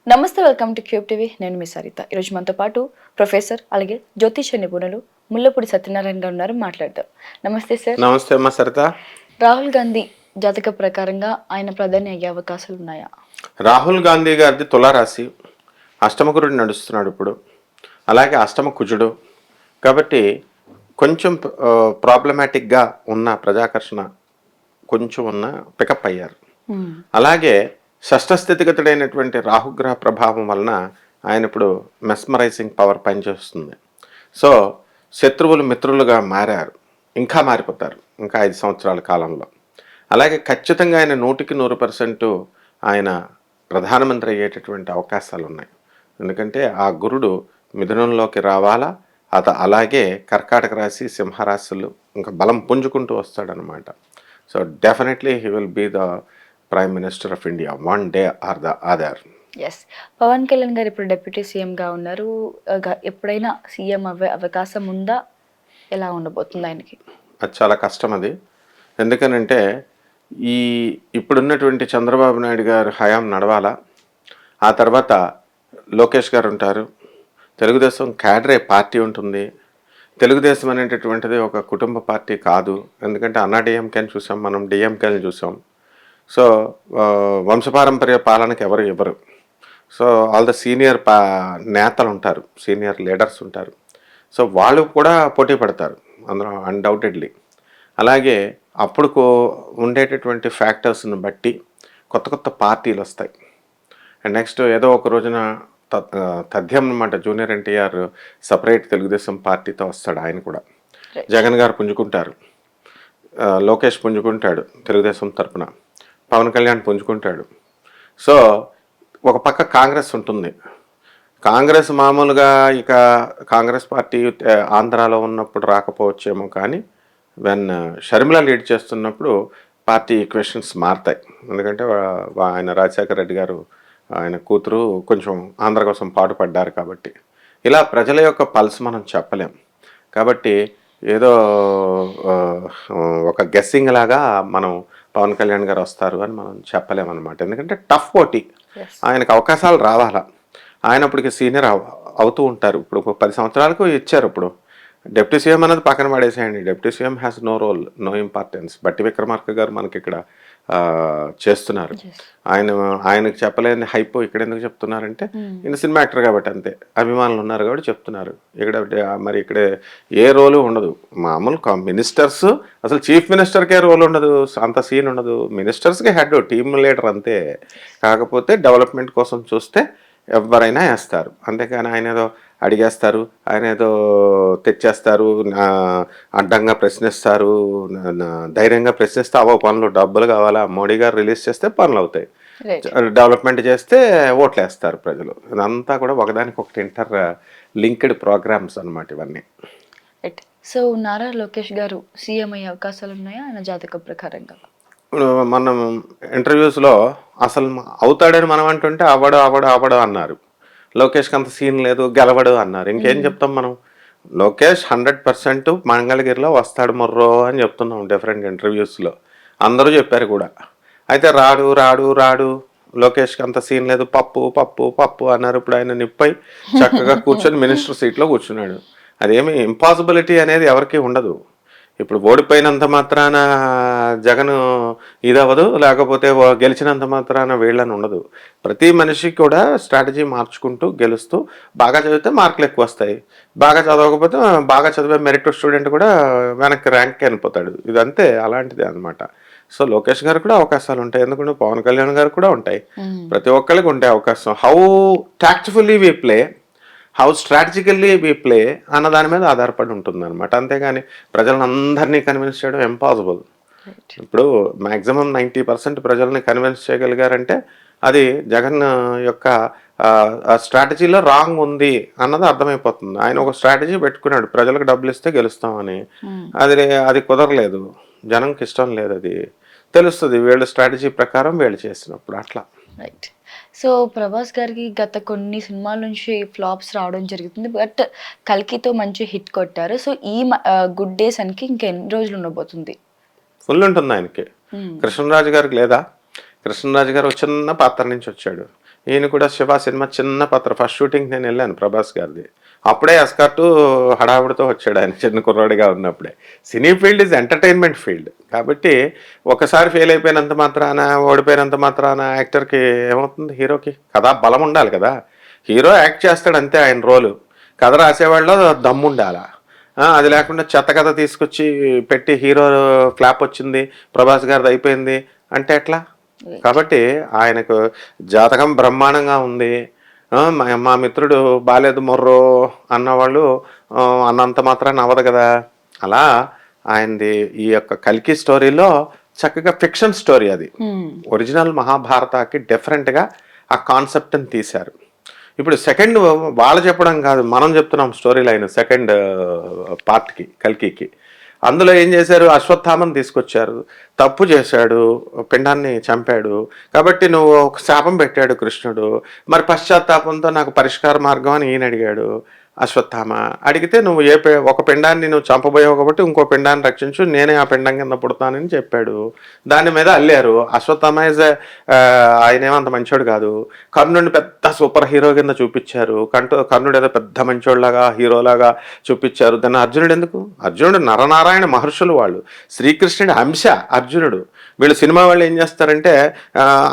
నమస్తే, welcome to cube TV. నేను మీ సరిత. ఈరోజు మనతో పాటు ప్రొఫెసర్ అలాగే జ్యోతిష నిపుణులు ముల్లపూడి సత్యనారాయణ గారు ఉన్నారు. మాట్లాడదాం. నమస్తే సార్. నమస్తే అమ్మా సరిత. రాహుల్ గాంధీ జాతక ప్రకారంగా ఆయన ప్రధాని అయ్యే అవకాశాలు ఉన్నాయా? రాహుల్ గాంధీ గారిది తులారాశి, అష్టమ గురుడు నడుస్తున్నాడు ఇప్పుడు, అలాగే అష్టమ కుజుడు. కాబట్టి కొంచెం ప్రాబ్లమాటిక్గా ఉన్న ప్రజాకర్షణ కొంచెం ఉన్న పికప్ అయ్యారు. అలాగే షష్ఠ స్థితిగతుడైనటువంటి రాహుగ్రహ ప్రభావం వలన ఆయన ఇప్పుడు మెస్మరైజింగ్ పవర్ పనిచేస్తుంది. సో శత్రువులు మిత్రులుగా మారారు, ఇంకా మారిపోతారు ఇంకా 5 సంవత్సరాల కాలంలో. అలాగే ఖచ్చితంగా ఆయన 100% ఆయన ప్రధానమంత్రి అయ్యేటటువంటి అవకాశాలు ఉన్నాయి. ఎందుకంటే ఆ గురుడు మిథునంలోకి రావాలా, అలాగే కర్కాటక రాశి, సింహరాశులు ఇంకా బలం పుంజుకుంటూ వస్తాడనమాట. So definitely he will be the prime minister of India one day or the other. Yes, Pavan Kalyan గారు ఇప్పుడు డిప్యూటీ సీఎంగా ఉన్నారు. ఎప్పుడైనా సీఎం అవ్వే అవకాశం ఉందా? ఎలా ఉండబోతుంది ఆయనకి? అది చాలా కష్టం అది. ఎందుకనంటే ఇప్పుడున్నటువంటి చంద్రబాబు నాయుడు గారు హయాం నడవాలా, ఆ తర్వాత లోకేష్ గారు ఉంటారు, తెలుగుదేశం క్యాడరే పార్టీ ఉంటుంది. తెలుగుదేశం అనేటటువంటిది ఒక కుటుంబ పార్టీ కాదు. ఎందుకంటే అన్నా డిఎంకేని చూసాం, మనం డిఎంకేని చూసాం. సో వంశపారంపర్య పాలనకి ఎవరు ఇవ్వరు. సో ఆల్ ద సీనియర్ నేతలు ఉంటారు, సీనియర్ లీడర్స్ ఉంటారు. సో వాళ్ళు కూడా పోటీ పడతారు అందులో అన్డౌటెడ్లీ. అలాగే అప్పుడు ఉండేటటువంటి ఫ్యాక్టర్స్ని బట్టి కొత్త కొత్త పార్టీలు వస్తాయి. అండ్ నెక్స్ట్ ఏదో ఒక రోజున తథ్యం అనమాట, జూనియర్ ఎన్టీఆర్ సపరేట్ తెలుగుదేశం పార్టీతో వస్తాడు. ఆయన కూడా జగన్ గారు పుంజుకుంటారు, లోకేష్ పుంజుకుంటాడు తెలుగుదేశం తరపున, పవన్ కళ్యాణ్ పుంజుకుంటాడు. సో ఒక పక్క కాంగ్రెస్ ఉంటుంది. కాంగ్రెస్ మామూలుగా ఇక కాంగ్రెస్ పార్టీ ఆంధ్రాలో ఉన్నప్పుడు రాకపోవచ్చేమో, కానీ వెన్ షర్మిల లీడ్ చేస్తున్నప్పుడు పార్టీ ఈక్వేషన్స్ మారుతాయి. ఎందుకంటే ఆయన రాజశేఖర రెడ్డి గారు, ఆయన కూతురు కొంచెం ఆంధ్ర కోసం పాటుపడ్డారు. కాబట్టి ఇలా ప్రజల యొక్క పల్స్ మనం చెప్పలేం. కాబట్టి ఏదో ఒక గెస్సింగ్ లాగా మనం పవన్ కళ్యాణ్ గారు వస్తారు అని మనం చెప్పలేమన్నమాట. ఎందుకంటే టఫ్ పోటీ, ఆయనకు అవకాశాలు రావాలా. ఆయన అప్పటికి సీనియర్ అవుతూ ఉంటారు. ఇప్పుడు 10 సంవత్సరాలకు ఇచ్చారు. ఇప్పుడు డిప్యూటీ సీఎం అనేది పక్కన పడేసేయండి. Deputy CM has no role, no importance. Bhatti Vikramarka గారు మనకి ఇక్కడ చేస్తున్నారు. ఆయనకు చెప్పలేని హైప్ ఇక్కడ ఎందుకు చెప్తున్నారంటే ఈయన సినిమా యాక్టర్ కాబట్టి, అంతే అభిమానులు ఉన్నారు కాబట్టి చెప్తున్నారు. మరి ఇక్కడ ఏ రోలు ఉండదు. మామూలు మినిస్టర్స్, అసలు చీఫ్ మినిస్టర్కే రోల్ ఉండదు, అంత సీన్ ఉండదు. మినిస్టర్స్కి హెడ్, టీమ్ లీడర్ అంతే. కాకపోతే డెవలప్మెంట్ కోసం చూస్తే ఎవరైనా వేస్తారు, అంతేకాని ఆయన ఏదో అడిగేస్తారు, ఆయన ఏదో తెచ్చేస్తారు, అడ్డంగా ప్రశ్నిస్తారు, ధైర్యంగా ప్రశ్నిస్తే అవో పనులు, డబ్బులు కావాలా, మోడీ గారు రిలీజ్ చేస్తే పనులు అవుతాయి, డెవలప్మెంట్ చేస్తే ఓట్లు వేస్తారు ప్రజలు. ఇదంతా కూడా ఒకదానికొకటి ఇంటర్ లింక్డ్ ప్రోగ్రామ్స్ అన్నమాట ఇవన్నీ. సో నారా లోకేష్ గారు సీఎం అయ్యే అవకాశాలు ఉన్నాయా ఆయన జాతక ప్రకారంగా? మనం ఇంటర్వ్యూస్లో అసలు అవుతాడని మనం అంటుంటే అవడు అన్నారు. లోకేష్కి అంత సీన్ లేదు, గెలవడు అన్నారు. ఇంకేం చెప్తాం మనం? లోకేష్ 100% మంగళగిరిలో వస్తాడు మొర్రో అని చెప్తున్నాం డిఫరెంట్ ఇంటర్వ్యూస్లో. అందరూ చెప్పారు కూడా. అయితే రాడు లోకేష్కి అంత సీన్ లేదు, పప్పు అన్నారు. ఇప్పుడు ఆయన నిప్పై చక్కగా కూర్చొని మినిస్టర్ సీట్లో కూర్చున్నాడు. అదేమి ఇంపాసిబిలిటీ అనేది ఎవరికి ఉండదు. ఇప్పుడు ఓడిపోయినంత మాత్రాన జగన్ ఇదవ్వదు, లేకపోతే గెలిచినంత మాత్రాన వీళ్ళని ఉండదు. ప్రతి మనిషికి కూడా స్ట్రాటజీ మార్చుకుంటూ గెలుస్తూ, బాగా చదివితే మార్కులు ఎక్కువ వస్తాయి, బాగా చదవకపోతే బాగా చదివే మెరిట్ స్టూడెంట్ కూడా వెనక్కి ర్యాంక్కి వెళ్ళిపోతాడు. ఇదంతే, అలాంటిది అనమాట. సో లోకేష్ గారు కూడా అవకాశాలు ఉంటాయి, ఎందుకంటే పవన్ కళ్యాణ్ గారు కూడా ఉంటాయి, ప్రతి ఒక్కరికి ఉంటాయి అవకాశం. How tactfully we play, how strategically we play అన్న దాని మీద ఆధారపడి ఉంటుంది అనమాట. అంతేగాని ప్రజలను అందరినీ కన్విన్స్ చేయడం ఇంపాసిబుల్. ఇప్పుడు మ్యాక్సిమం 90% ప్రజల్ని కన్విన్స్ చేయగలిగారంటే అది జగన్ యొక్క స్ట్రాటజీలో రాంగ్ ఉంది అన్నది అర్థమైపోతుంది. ఆయన ఒక స్ట్రాటజీ పెట్టుకున్నాడు, ప్రజలకు డబ్బులు ఇస్తే గెలుస్తామని. అది కుదరలేదు, జనంకి ఇష్టం లేదు. అది తెలుస్తుంది వీళ్ళ స్ట్రాటజీ ప్రకారం వీళ్ళు చేసినప్పుడు అట్లా. రైట్. సో ప్రభాస్ గారికి గత కొన్ని సినిమాల నుంచి ఫ్లాప్స్ రావడం జరుగుతుంది, బట్ కల్కితో మంచి హిట్ కొట్టారు. సో ఈ గుడ్ డేస్ అనికి ఇంకెన్ని రోజులు ఉండబోతుంది? ఫుల్ ఉంటుంది ఆయనకి. కృష్ణరాజు గారికి లేదా? కృష్ణరాజు గారు చిన్న పాత్ర నుంచి వచ్చాడు. ఈయన కూడా శివ సినిమా చిన్న పాత్ర, ఫస్ట్ షూటింగ్ నేను వెళ్ళాను ప్రభాస్ గారిది. అప్పుడే ఎస్కార్టు హడావుడితో వచ్చాడు ఆయన చిన్న కుర్రాడిగా ఉన్నప్పుడే. Cine field is entertainment field కాబట్టి ఒకసారి ఫెయిల్ అయిపోయినంత మాత్రాన, ఓడిపోయినంత మాత్రాన యాక్టర్కి ఏమవుతుంది, హీరోకి కథా బలం ఉండాలి కదా. హీరో యాక్ట్ చేస్తాడు అంతే, ఆయన రోలు. కథ రాసేవాళ్ళు దమ్ము ఉండాల. అది లేకుండా చెత్త కథ తీసుకొచ్చి పెట్టి హీరో ఫ్లాప్ వచ్చింది, ప్రభాస్ గారిది అయిపోయింది అంటే ఎట్లా? కాబట్టి ఆయనకు జాతకం బ్రహ్మాండంగా ఉంది. మా మిత్రుడు బాలేదు మొర్రో అన్నవాళ్ళు అన్నంత మాత్రాన్ని అవ్వదు కదా. అలా ఆయనది ఈ యొక్క కల్కి స్టోరీలో చక్కగా ఫిక్షన్ స్టోరీ అది. ఒరిజినల్ మహాభారతాకి డిఫరెంట్గా ఆ కాన్సెప్ట్ని తీశారు. ఇప్పుడు సెకండ్ వాళ్ళు చెప్పడం కాదు, మనం చెప్తున్నాం స్టోరీ లైన్ సెకండ్ పార్ట్కి కల్కికి. అందులో ఏం చేశారు, అశ్వత్థామని తీసుకొచ్చారు. తప్పు చేశాడు, పిండాన్ని చంపాడు కాబట్టి నువ్వు ఒక శాపం పెట్టాడు కృష్ణుడు. మరి పశ్చాత్తాపంతో నాకు పరిష్కార మార్గం అని ఈయన అడిగాడు అశ్వత్థామ. అడిగితే నువ్వు ఒక పిండాన్ని నువ్వు చంపబోయావు కాబట్టి ఇంకో పిండాన్ని రక్షించు, నేనే ఆ పిండం కింద పుడతానని చెప్పాడు. దాని మీద అల్లారు. అశ్వత్థామ ఆయన ఏమంత మంచోడు కాదు. కర్ణుడిని పెద్ద సూపర్ హీరో కింద చూపించారు. కర్ణుడు ఏదో పెద్ద మంచోళ్ళలాగా హీరోలాగా చూపించారు. దాన్ని అర్జునుడు ఎందుకు? అర్జునుడు నరనారాయణ మహర్షులు, వాళ్ళు శ్రీకృష్ణుడి అంశ అర్జునుడు. వీళ్ళు సినిమా వాళ్ళు ఏం చేస్తారంటే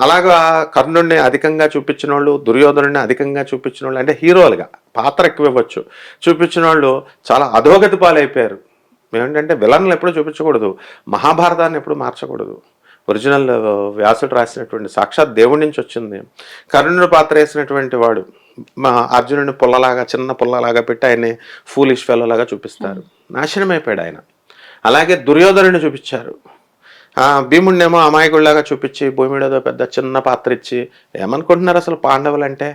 అలాగా కర్ణుడిని అధికంగా చూపించిన వాళ్ళు, దుర్యోధనుడిని అధికంగా చూపించిన వాళ్ళు, అంటే హీరోలుగా పాత్ర ఎక్కువ ఇవ్వచ్చు చూపించిన వాళ్ళు చాలా అధోగతి పాలైపోయారు. ఏమిటంటే విలన్లు ఎప్పుడూ చూపించకూడదు, మహాభారతాన్ని ఎప్పుడు మార్చకూడదు. ఒరిజినల్ వ్యాసుడు రాసినటువంటి సాక్షాత్ దేవుడి నుంచి వచ్చింది. కర్ణుడు పాత్ర వేసినటువంటి వాడు అర్జునుడిని పుల్లలాగా, చిన్న పుల్లలాగా పెట్టి ఆయన్ని ఫూలిష్ ఫెలోలాగా చూపిస్తారు. నాశనం అయిపోయాడు ఆయన. అలాగే దుర్యోధనుడిని చూపించారు. భీముడినేమో అమాయకుడిలాగా చూపించి భూమిడేదో పెద్ద చిన్న పాత్ర ఇచ్చి ఏమనుకుంటున్నారు అసలు పాండవులు అంటే?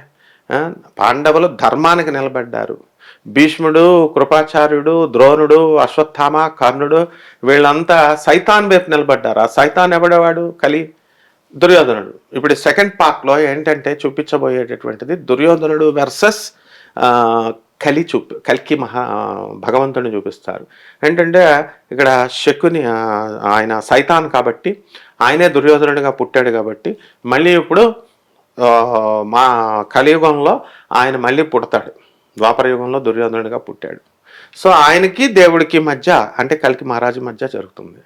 పాండవులు ధర్మానికి నిలబడ్డారు. భీష్ముడు, కృపాచార్యుడు, ద్రోణుడు, అశ్వత్థామ, కర్ణుడు వీళ్ళంతా సైతాన్ వైపు నిలబడ్డారు. ఆ సైతాన్ ఎవడేవాడు? కలి, దుర్యోధనుడు. ఇప్పుడు సెకండ్ పార్ట్లో ఏంటంటే చూపించబోయేటటువంటిది దుర్యోధనుడు వర్సెస్ కల్కి భగవంతుడిని చూపిస్తారు. ఏంటంటే ఇక్కడ శకుని ఆయన సైతాన్ కాబట్టి, ఆయనే దుర్యోధనుడిగా పుట్టాడు కాబట్టి మళ్ళీ ఇప్పుడు మా కలియుగంలో ఆయన మళ్ళీ పుడతాడు. ద్వాపర యుగంలో దుర్యోధనుడిగా పుట్టాడు. సో ఆయనకి దేవుడికి మధ్య, అంటే కల్కి మహారాజు మధ్య జరుగుతుంది.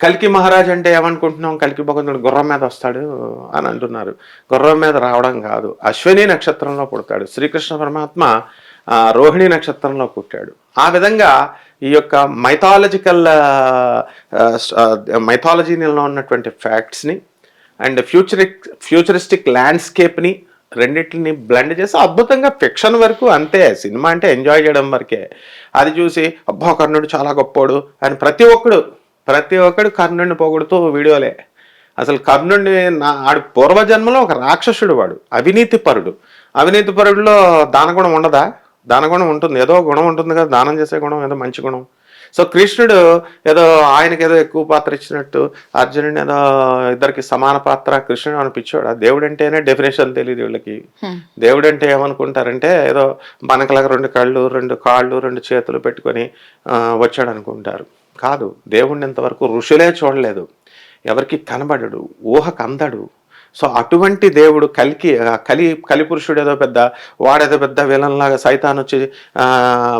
కల్కి మహారాజు అంటే ఏమనుకుంటున్నాం, కల్కి భగవంతుడు గుర్రం మీద వస్తాడు అని అంటున్నారు. గుర్రం మీద రావడం కాదు, అశ్విని నక్షత్రంలో పుడతాడు. శ్రీకృష్ణ పరమాత్మ రోహిణి నక్షత్రంలో పుట్టాడు. ఆ విధంగా ఈ యొక్క మైథాలజీలో ఉన్నటువంటి ఫ్యాక్ట్స్ని అండ్ ఫ్యూచరిస్టిక్ ల్యాండ్స్కేప్ని రెండింటిని బ్లెండ్ చేసి అద్భుతంగా ఫిక్షన్ వరకు అంతే. సినిమా అంటే ఎంజాయ్ చేయడం వరకే. అది చూసి అబ్బా కర్ణుడు చాలా గొప్పోడు అని ప్రతి ఒక్కడు కర్ణుడిని పొగుడుతూ వీడియోలే. అసలు కర్ణుడిని ఆడు పూర్వజన్మలో ఒక రాక్షసుడు, వాడు అవినీతి పరుడులో దానగుణం ఉండదా? దానగుణం ఉంటుంది, ఏదో గుణం ఉంటుంది కదా, దానం చేసే గుణం, ఏదో మంచి గుణం. సో కృష్ణుడు ఏదో ఆయనకి ఏదో ఎక్కువ పాత్ర ఇచ్చినట్టు అర్జునుడిని ఏదో ఇద్దరికి సమాన పాత్ర, కృష్ణుడు అనిపించాడు. దేవుడు అంటేనే డెఫినేషన్ తెలియదు వీళ్ళకి. దేవుడు అంటే ఏమనుకుంటారంటే ఏదో మనకలాగా 2 కళ్ళు 2 కాళ్ళు 2 చేతులు పెట్టుకొని వచ్చాడు అనుకుంటారు. కాదు, దేవుడిని ఇంతవరకు ఋషులే చూడలేదు, ఎవరికి కనబడడు, ఊహకు అందడు. సో అటువంటి దేవుడు కలిపురుషుడు ఏదో వాడేదో పెద్ద విలన్లాగా సైతాన్ వచ్చి,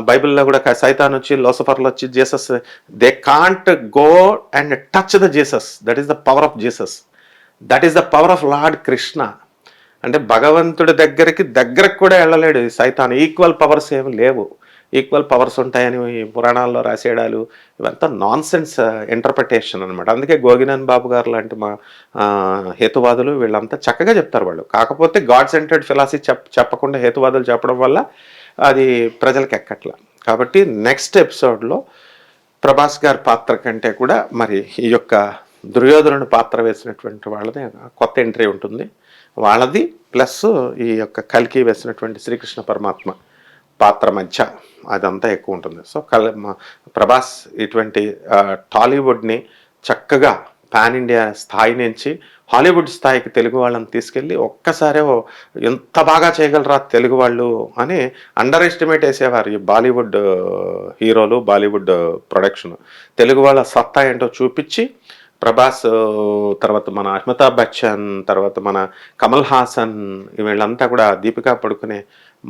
బైబిల్లో కూడా సైతాన్ వచ్చి, లోసఫర్లు వచ్చి Jesus, they can't go and touch the Jesus. That is the power of Jesus, that is the power of lord Krishna. అంటే భగవంతుడి దగ్గరకు కూడా వెళ్ళలేడు సైతాన్. ఈక్వల్ పవర్స్ ఏమి లేవు. ఈక్వల్ పవర్స్ ఉంటాయని పురాణాల్లో రాసేయడాలు ఇవంతా నాన్ సెన్స్ ఇంటర్ప్రిటేషన్ అనమాట. అందుకే గోగినాన్ బాబు గారు లాంటి మా హేతువాదులు వీళ్ళంతా చక్కగా చెప్తారు వాళ్ళు. కాకపోతే గాడ్ సెంటర్డ్ ఫిలాసఫీ చెప్పకుండా హేతువాదులు చెప్పడం వల్ల అది ప్రజలకు ఎక్కట్ల. కాబట్టి నెక్స్ట్ ఎపిసోడ్లో ప్రభాస్ గారి పాత్ర కంటే కూడా మరి ఈ యొక్క దుర్యోధనుడు పాత్ర వేసినటువంటి వాళ్ళది కొత్త ఎంట్రీ ఉంటుంది వాళ్ళది, ప్లస్ ఈ యొక్క కల్కి వేసినటువంటి శ్రీకృష్ణ పరమాత్మ పాత్ర మధ్య అదంతా ఎక్కువ ఉంటుంది. సో ప్రభాస్ ఇటువంటి టాలీవుడ్ని చక్కగా పాన్ ఇండియా స్థాయి నుంచి హాలీవుడ్ స్థాయికి తెలుగు వాళ్ళని తీసుకెళ్ళి ఒక్కసారే ఎంత బాగా చేయగలరా తెలుగు వాళ్ళు అని అండర్ ఎస్టిమేట్ వేసేవారు ఈ బాలీవుడ్ హీరోలు, బాలీవుడ్ ప్రొడక్షన్. తెలుగు వాళ్ళ సత్తా ఏంటో చూపించి ప్రభాస్, తర్వాత మన అమితాబ్ బచ్చన్, తర్వాత మన కమల్ హాసన్, వీళ్ళంతా కూడా దీపికా పడుకునే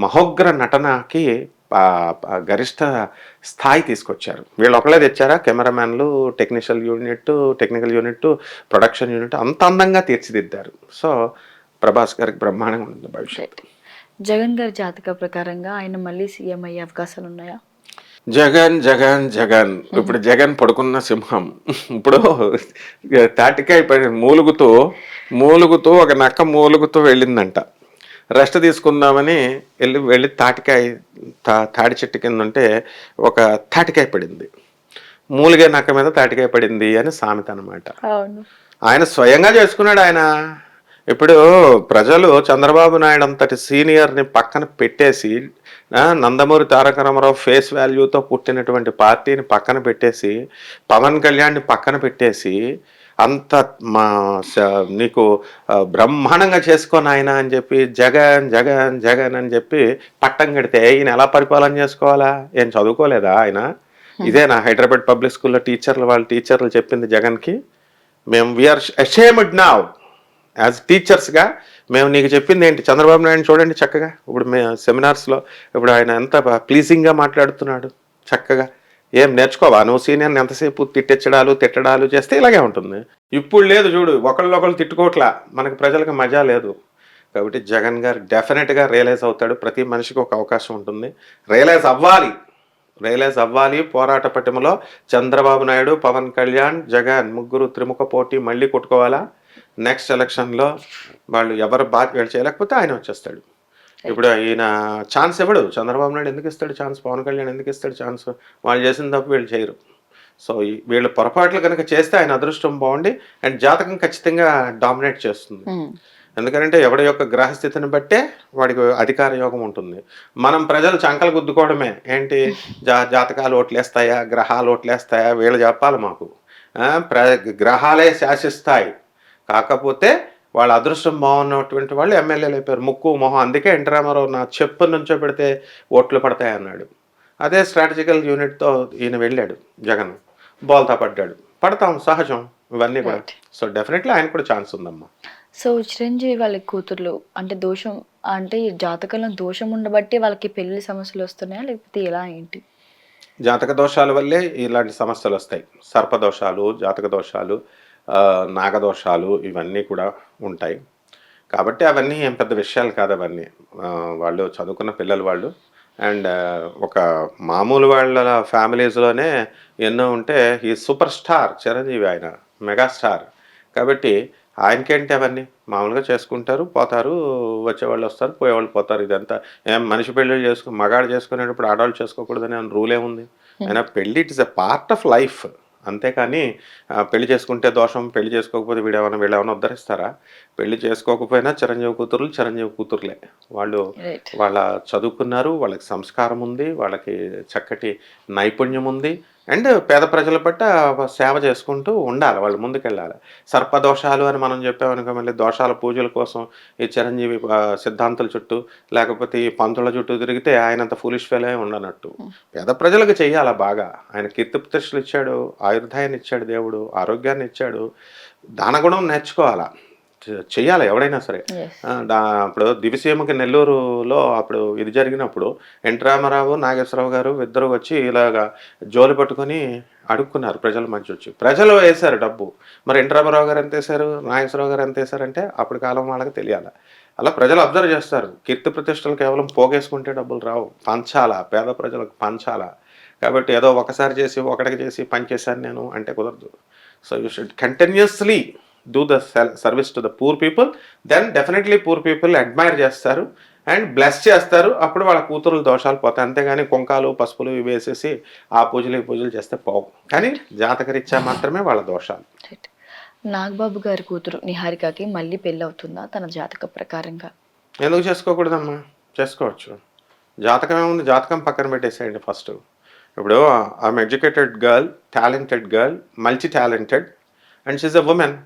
మహోగ్ర నటనకి గరిష్ట స్థాయి తీసుకొచ్చారు. వీళ్ళు ఒకళ్ళే తెచ్చారా? కెమెరామ్యాన్లు, టెక్నికల్ యూనిట్, ప్రొడక్షన్ యూనిట్ అంత అందంగా తీర్చిదిద్దారు. సో ప్రభాస్ గారికి బ్రహ్మాండంగా ఉంటుంది భవిష్యత్తు. జగన్ గారి జాతక ప్రకారంగా ఆయన మళ్ళీ సీఎం అయ్యే అవకాశాలు ఉన్నాయా? జగన్ జగన్ జగన్ ఇప్పుడు జగన్ పడుకున్న సింహం. ఇప్పుడు తాటికాయ మూలుగుతూ మూలుగుతూ ఒక నక్క మూలుగుతూ వెళ్ళిందంట. రెస్ట్ తీసుకుందామని వెళ్ళి తాటికాయ తాడి చెట్టు కింద ఉంటే ఒక తాటికాయ పడింది. మూలిగే నక్క మీద తాటికాయ పడింది అని సామెత అనమాట. ఆయన స్వయంగా చేసుకున్నాడు. ఆయన ఇప్పుడు ప్రజలు చంద్రబాబు నాయుడు అంతటి సీనియర్ని పక్కన పెట్టేసి, నందమూరి తారక రామారావు ఫేస్ వాల్యూతో పుట్టినటువంటి పార్టీని పక్కన పెట్టేసి, పవన్ కళ్యాణ్ని పక్కన పెట్టేసి, అంత మా నీకు బ్రహ్మాండంగా చేసుకోని ఆయన అని చెప్పి జగన్ జగన్ జగన్ అని చెప్పి పట్టం కడితే ఈయన ఎలా పరిపాలన చేసుకోవాలా? ఏం చదువుకోలేదా ఆయన? ఇదేనా హైదరాబాద్ పబ్లిక్ స్కూల్లో టీచర్లు చెప్పింది జగన్కి? మేము వీఆర్ అషేమ్డ్ నౌ యాజ్ టీచర్స్గా మేము నీకు చెప్పింది ఏంటి? చంద్రబాబు నాయుడు చూడండి చక్కగా ఇప్పుడు సెమినార్స్లో ఇప్పుడు ఆయన ఎంత ప్లీజింగ్గా మాట్లాడుతున్నాడు చక్కగా. ఏం నేర్చుకోవా నువ్వు? సీనియర్ని ఎంతసేపు తిట్టడాలు చేస్తే ఇలాగే ఉంటుంది. ఇప్పుడు లేదు చూడు, ఒకళ్ళు తిట్టుకోవట్లా, మనకి ప్రజలకు మజా లేదు. కాబట్టి జగన్ గారు డెఫినెట్గా రియలైజ్ అవుతాడు. ప్రతి మనిషికి ఒక అవకాశం ఉంటుంది, రియలైజ్ అవ్వాలి. పోరాట పటిమలో చంద్రబాబు నాయుడు, పవన్ కళ్యాణ్, జగన్ ముగ్గురు త్రిముఖ పోటీ మళ్ళీ కొట్టుకోవాలా. నెక్స్ట్ ఎలక్షన్లో వాళ్ళు ఎవరు వీళ్ళు చేయలేకపోతే ఆయన వచ్చేస్తాడు. ఇప్పుడు ఈయన ఛాన్స్ ఇవ్వడు. చంద్రబాబు నాయుడు ఎందుకు ఇస్తాడు ఛాన్స్? పవన్ కళ్యాణ్ ఎందుకు ఇస్తాడు ఛాన్స్? వాళ్ళు చేసిన తప్పు వీళ్ళు చేయరు. సో వీళ్ళు పొరపాట్లు కనుక చేస్తే ఆయన అదృష్టం బాగుండి అండ్ జాతకం ఖచ్చితంగా డామినేట్ చేస్తుంది. ఎందుకంటే ఎవడి యొక్క గ్రహస్థితిని బట్టే వాడికి అధికార యోగం ఉంటుంది. మనం ప్రజలు చంకలు గుద్దుకోవడమే ఏంటి? జాతకాలు ఓట్లేస్తాయా, గ్రహాలు ఓట్లేస్తాయా? వీళ్ళు చెప్పాలి మాకు. గ్రహాలే శాసిస్తాయి. కాకపోతే వాళ్ళ అదృష్టం బాగున్నటువంటి వాళ్ళు ఎమ్మెల్యేలు అయిపోయారు, ముక్కు మొహం. అందుకే ఎన్టీ రామారావు నా చెప్పు నుంచో పెడితే ఓట్లు పడతాయి అన్నాడు. అదే స్ట్రాటజికల్ యూనిట్తో ఈయన వెళ్ళాడు జగన్, బోల్తా పడ్డాడు. పడతాం సహజం ఇవన్నీ కూడా. సో డెఫినెట్లీ ఆయన కూడా ఛాన్స్ ఉందమ్మా. సో చిరంజీవి వాళ్ళ కూతుర్లు అంటే దోషం, అంటే జాతకంలో దోషం ఉండబట్టి వాళ్ళకి పెళ్లి సమస్యలు వస్తున్నాయా లేకపోతే ఎలా ఏంటి? జాతక దోషాల వల్లే ఇలాంటి సమస్యలు వస్తాయి. సర్పదోషాలు, జాతక దోషాలు, నాగదోషాలు ఇవన్నీ కూడా ఉంటాయి. కాబట్టి అవన్నీ ఏం పెద్ద విషయాలు కాదు. అవన్నీ వాళ్ళు చదువుకున్న పిల్లలు వాళ్ళు. అండ్ ఒక మామూలు వాళ్ళ ఫ్యామిలీస్లోనే ఎన్నో ఉంటే ఈ సూపర్ స్టార్ చిరంజీవి, ఆయన మెగాస్టార్. కాబట్టి ఆయనకేంటి అవన్నీ మామూలుగా చేసుకుంటారు, పోతారు, వచ్చేవాళ్ళు వస్తారు, పోయేవాళ్ళు పోతారు. ఇదంతా ఏం మనిషి పెళ్ళి మగాడు చేసుకునేటప్పుడు ఆడవాళ్ళు చేసుకోకూడదని రూల్ ఏముంది? అయినా పెళ్ళి it is a part of life. అంతేకాని పెళ్లి చేసుకుంటే దోషం, పెళ్లి చేసుకోకపోతే వీళ్ళేమైనా ఉద్ధరిస్తారా? పెళ్లి చేసుకోకపోయినా చిరంజీవి కూతురులే వాళ్ళు. వాళ్ళ చదువుకున్నారు, వాళ్ళకి సంస్కారం ఉంది, వాళ్ళకి చక్కటి నైపుణ్యం ఉంది. అండ్ పేద ప్రజల పట్ల సేవ చేసుకుంటూ ఉండాలి, వాళ్ళు ముందుకెళ్ళాలి. సర్పదోషాలు అని మనం చెప్పామనుకో, మళ్ళీ దోషాల పూజల కోసం ఈ చిరంజీవి సిద్ధాంతుల చుట్టూ లేకపోతే ఈ పంతుల చుట్టూ తిరిగితే ఆయనంత ఫూలిష్ ఫెయిల్ ఉండనట్టు. పేద ప్రజలకు చెయ్యాలా బాగా. ఆయన కీర్తిప్రతిష్టలు ఇచ్చాడు, ఆయుర్దాయాన్ని ఇచ్చాడు దేవుడు, ఆరోగ్యాన్ని ఇచ్చాడు. దానగుణం నేర్చుకోవాలా, చెయ్యాలి ఎవడైనా సరే. ఇప్పుడు దివిసీమకి నెల్లూరులో అప్పుడు ఇది జరిగినప్పుడు ఎన్టీ రామారావు, నాగేశ్వరరావు గారు ఇద్దరు వచ్చి ఇలాగా జోలు పట్టుకొని అడుక్కున్నారు ప్రజల మధ్య వచ్చి. ప్రజలు వేశారు డబ్బు. మరి ఎన్టీ రామారావు గారు ఎంత వేశారు, నాగేశ్వరరావు గారు ఎంత వేశారంటే అప్పుడు కాలం వాళ్ళకి తెలియాలి. అలా ప్రజలు అబ్జర్వ్ చేస్తారు. కీర్తి ప్రతిష్టలు కేవలం పోగేసుకుంటే డబ్బులు రావు, పంచాలా, పేద ప్రజలకు పంచాలా. కాబట్టి ఏదో ఒకసారి చేసి ఒకటికి చేసి పనిచేశాను నేను అంటే కుదరదు. So you should continuously do the service to the poor people, then definitely poor people admire చేస్తారు అండ్ బ్లెస్ చేస్తారు. అప్పుడు వాళ్ళ కూతురుల దోషాలు పోతాయి. అంతేగాని కుంకాలు పసుపులు ఇవి వేసేసి ఆ పూజలు చేస్తే పోవు. కానీ జాతకరీత్యా మాత్రమే వాళ్ళ దోషాలు. నాగబాబు గారి కూతురు నిహారికకి మళ్ళీ పెళ్ళి అవుతుందా తన జాతక ప్రకారంగా? ఎందుకు చేసుకోకూడదమ్మా? చేసుకోవచ్చు. జాతకం ఏముంది? జాతకం పక్కన పెట్టేసేయండి ఫస్ట్. ఇప్పుడు ఆమె educated girl, talented girl, multi talented and she's a woman.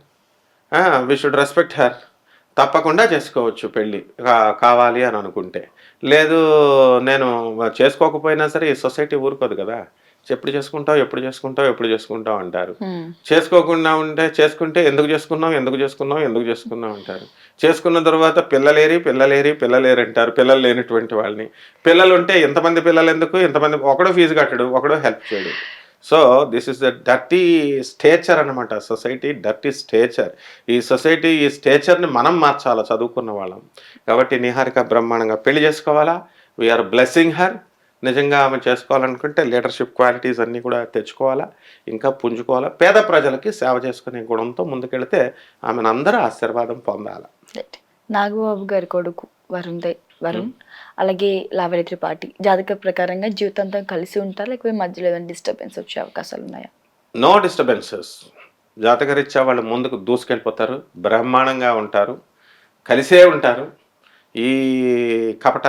We should respect her. తప్పకుండా చేసుకోవచ్చు పెళ్ళి కావాలి అని అనుకుంటే. లేదు నేను చేసుకోకపోయినా సరే ఈ సొసైటీ ఊరుకోదు కదా. ఎప్పుడు చేసుకుంటావు ఎప్పుడు చేసుకుంటావు ఎప్పుడు చేసుకుంటావు అంటారు. చేసుకోకుండా చేసుకుంటే ఎందుకు చేసుకున్నావు ఎందుకు చేసుకున్నావు ఎందుకు చేసుకున్నావు అంటారు. చేసుకున్న తర్వాత పిల్లలేరి అంటారు పిల్లలు లేనటువంటి వాళ్ళని. పిల్లలు ఉంటే ఎంతమంది పిల్లలు ఎందుకు, ఎంతమంది, ఒకడో ఫీజు కట్టడు, ఒకడో హెల్ప్ చేయడు. So this is the dirty stature అనమాట. Society dirty stature. ఈ సొసైటీ ఈ స్టేచర్ని మనం మార్చాలా చదువుకున్న వాళ్ళం. కాబట్టి నిహారిక బ్రహ్మాండంగా పెళ్లి చేసుకోవాలా. We are blessing her. నిజంగా ఆమె చేసుకోవాలనుకుంటే లీడర్షిప్ క్వాలిటీస్ అన్నీ కూడా తెచ్చుకోవాలా, ఇంకా పుంజుకోవాలా. పేద ప్రజలకి సేవ చేసుకునే గుణంతో ముందుకెళ్తే ఆమెను అందరూ ఆశీర్వాదం పొందాలి. నాగబాబు గారి కొడుకు వరుణ్ అలాగే లావణ్య త్రిపాఠి జాతక ప్రకారంగా జీవితాంతం కలిసి ఉంటారు, లేకపోతే మధ్యలో ఏదైనా డిస్టర్బెన్స్ వచ్చే అవకాశాలు ఉన్నాయా? No disturbances. జాతకరీత్యా వాళ్ళు ముందుకు దూసుకెళ్ళిపోతారు, బ్రహ్మాండంగా ఉంటారు, కలిసే ఉంటారు. ఈ కపట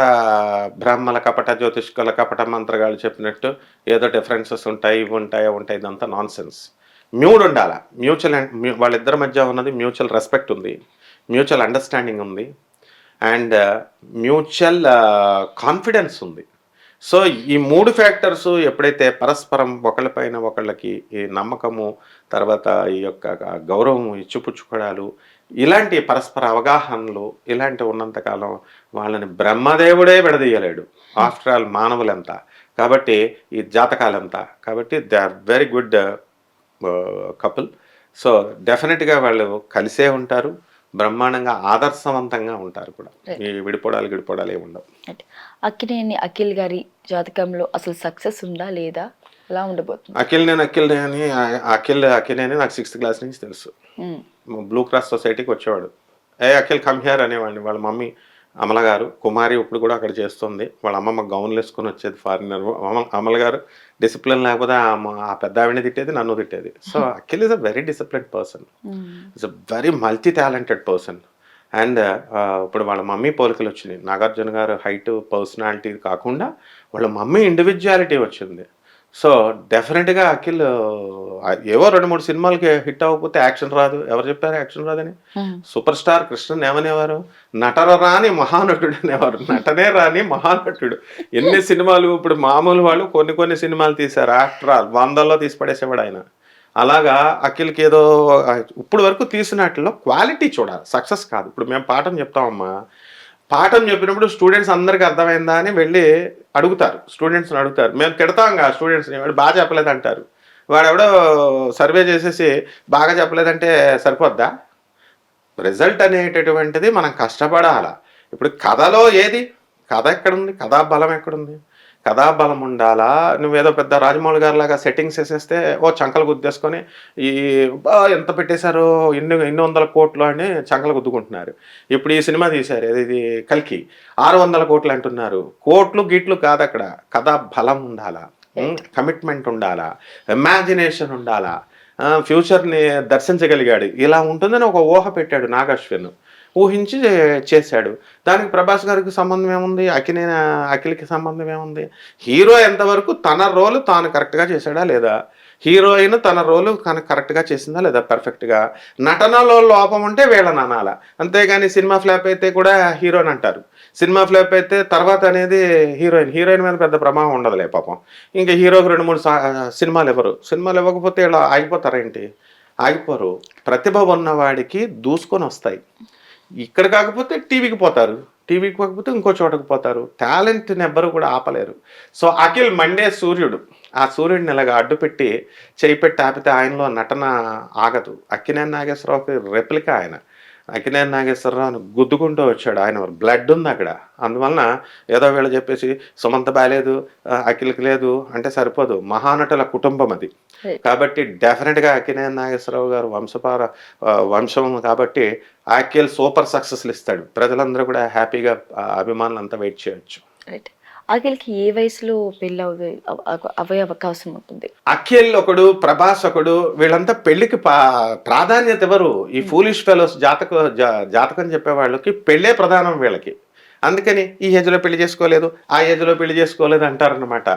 బ్రాహ్మల కపట జ్యోతిష్కుల కపట మంత్రగాళ్ళు చెప్పినట్టు ఏదో డిఫరెన్సెస్ ఉంటాయి ఇవి ఉంటాయి అవి ఉంటాయి, ఇదంతా నాన్ సెన్స్. ఉండాలా. వాళ్ళిద్దరి మధ్య ఉన్నది మ్యూచువల్ రెస్పెక్ట్ ఉంది, మ్యూచువల్ అండర్స్టాండింగ్ ఉంది, అండ్ మ్యూచువల్ కాన్ఫిడెన్స్ ఉంది. సో ఈ 3 ఫ్యాక్టర్స్ ఎప్పుడైతే పరస్పరం ఒకళ్ళపైన ఒకళ్ళకి ఈ నమ్మకము, తర్వాత ఈ యొక్క గౌరవం, ఇచ్చిపుచ్చుకోవడాలు, ఇలాంటి పరస్పర అవగాహనలు ఇలాంటివి ఉన్నంతకాలం వాళ్ళని బ్రహ్మదేవుడే విడదీయలేడు. ఆఫ్టర్ ఆల్ మానవులంతా. కాబట్టి ఈ జాతకాలంతా. కాబట్టి they are very good couple. So డెఫినెట్గా వాళ్ళు కలిసే ఉంటారు, బ్రహ్మాండంగా ఆదర్శవంతంగా ఉంటారు కూడా. ఈ విడిపోవడాలు ఏమి ఉండవు. అక్కినేని అఖిల్ గారి జాతకంలో అసలు సక్సెస్ ఉందా లేదా, ఎలా ఉండబోతుంది? అఖిలేని నాకు 6th క్లాస్ నుంచి తెలుసు. బ్లూ క్రాస్ సొసైటీకి వచ్చేవాడు. అఖిల్ కమ్ హియర్ అనేవాడిని. వాళ్ళ మమ్మీ అమల గారు, కుమారి ఇప్పుడు కూడా అక్కడ చేస్తుంది. వాళ్ళ అమ్మమ్మ గౌన్లు వేసుకొని వచ్చేది, ఫారినర్. అమల గారు డిసిప్లిన్ లేకపోతే ఆ పెద్ద ఆవిడని తిట్టేది, నన్ను తిట్టేది. So Akhil is a very disciplined person, is a very multi talented person. And ఇప్పుడు వాళ్ళ మమ్మీ పోలికలు వచ్చినాయి. నాగార్జున గారు హైట్, పర్సనాలిటీ కాకుండా వాళ్ళ మమ్మీ ఇండివిజువాలిటీ వచ్చింది. సో డెఫినెట్గా అఖిల్ ఏవో 2-3 సినిమాలకి హిట్ అవ్వకపోతే యాక్షన్ రాదు. ఎవరు చెప్పారు యాక్షన్ రాదని? సూపర్ స్టార్ కృష్ణన్ ఏమనేవారు? నటన రాని మహానటుడు అనేవారు. నటనే రాని మహానటుడు. ఎన్ని సినిమాలు, ఇప్పుడు మామూలు వాళ్ళు కొన్ని సినిమాలు తీశారు, ఆఫ్టర్ ఆల్ 100లో తీసి పడేసేవాడు ఆయన. అలాగా అఖిల్కి ఏదో ఇప్పుడు వరకు తీసినట్లో క్వాలిటీ చూడాలి, సక్సెస్ కాదు. ఇప్పుడు మేము పాఠం చెప్తామమ్మా, పాఠం చెప్పినప్పుడు స్టూడెంట్స్ అందరికీ అర్థమైందా అని వెళ్ళి అడుగుతారు, స్టూడెంట్స్ని అడుగుతారు. మేము తిడతాంగా స్టూడెంట్స్ని, వాడు బాగా చెప్పలేదు అంటారు. వాడు ఎవడో సర్వే చేసేసి బాగా చెప్పలేదంటే సరిపోద్దా? రిజల్ట్ అనేటటువంటిది మనం కష్టపడాల. ఇప్పుడు కథలో ఏది, కథ ఎక్కడుంది, కథా బలం ఎక్కడుంది? కథాబలం ఉండాలా. నువ్వేదో పెద్ద రాజమౌళి గారి లాగా సెట్టింగ్స్ వేసేస్తే ఓ చంకలు గుద్దేసుకొని ఈ ఎంత పెట్టేశారో ఎన్ని వందల కోట్లు అని చంకలు గుద్దుకుంటున్నారు. ఇప్పుడు ఈ సినిమా తీశారు, ఇది కల్కి, 600 కోట్లు అంటున్నారు. కోట్లు గిట్లు కాదు అక్కడ, కథా బలం ఉండాలా, కమిట్మెంట్ ఉండాలా, ఇమాజినేషన్ ఉండాలా, ఫ్యూచర్ని దర్శించగలిగాడు. ఇలా ఉంటుందని ఒక ఊహ పెట్టాడు నాగశ్విన్, ఊహించి చేశాడు. దానికి ప్రభాస్ గారికి సంబంధం ఏముంది, అఖిల్కి సంబంధం ఏముంది? హీరో ఎంతవరకు తన రోలు తాను కరెక్ట్గా చేశాడా లేదా, హీరోయిన్ తన రోలు కరెక్ట్గా చేసిందా లేదా పర్ఫెక్ట్గా. నటనలో లోపం ఉంటే వీళ్ళని అనాల, అంతేగాని సినిమా ఫ్లాప్ అయితే కూడా హీరోని అంటారు. సినిమా ఫ్లాప్ అయితే తర్వాత అనేది హీరోయిన్ మీద పెద్ద ప్రమాదం ఉండదులే పాపం. ఇంకా హీరోకి 2-3 సినిమాలు ఇవ్వకపోతే ఇలా ఆగిపోతారేంటి? ఆగిపోరు. ప్రతిభ ఉన్నవాడికి దూసుకొని వస్తాయి. ఇక్కడ కాకపోతే టీవీకి పోతారు, టీవీకి కాకపోతే ఇంకో చోటకు పోతారు. టాలెంట్ని ఎవ్వరు కూడా ఆపలేరు. సో అఖిల్ మండే సూర్యుడు, ఆ సూర్యుడిని ఇలాగ అడ్డుపెట్టి చేయి పెట్టి ఆపితే ఆయనలో నటన ఆగదు. అక్కినేని నాగేశ్వరరావుకి రెప్లికా ఆయన. అక్కినేని నాగేశ్వరరావుని గుద్దుకుంటూ వచ్చాడు, ఆయన బ్లడ్ ఉంది అక్కడ. అందువలన ఏదో వీళ్ళు చెప్పేసి సుమంత బాగాలేదు, అఖిల్కి లేదు అంటే సరిపోదు. మహానటుల కుటుంబం అది. కాబట్టి డెఫినెట్గా అక్కినేని నాగేశ్వరరావు గారు వంశం కాబట్టి అఖిల్ సూపర్ సక్సెస్లు ఇస్తాడు. ప్రజలందరూ కూడా హ్యాపీగా, అభిమానులు అంతా వెయిట్ చేయొచ్చు. రైట్. అఖిల్కి ఏ వయసులో పెళ్ళి అవే అవకాశం ఉంటుంది? అఖిల్ ఒకడు, ప్రభాస్ ఒకడు, వీళ్ళంతా పెళ్లికి ప్రాధాన్యత ఎవరు? ఈ ఫూలిష్ ఫెలోస్ జాతకం చెప్పే వాళ్ళకి పెళ్ళే ప్రధానం వీళ్ళకి. అందుకని ఈ ఏజ్లో పెళ్లి చేసుకోలేదు, ఆ ఏజ్లో పెళ్లి చేసుకోలేదు అంటారనమాట.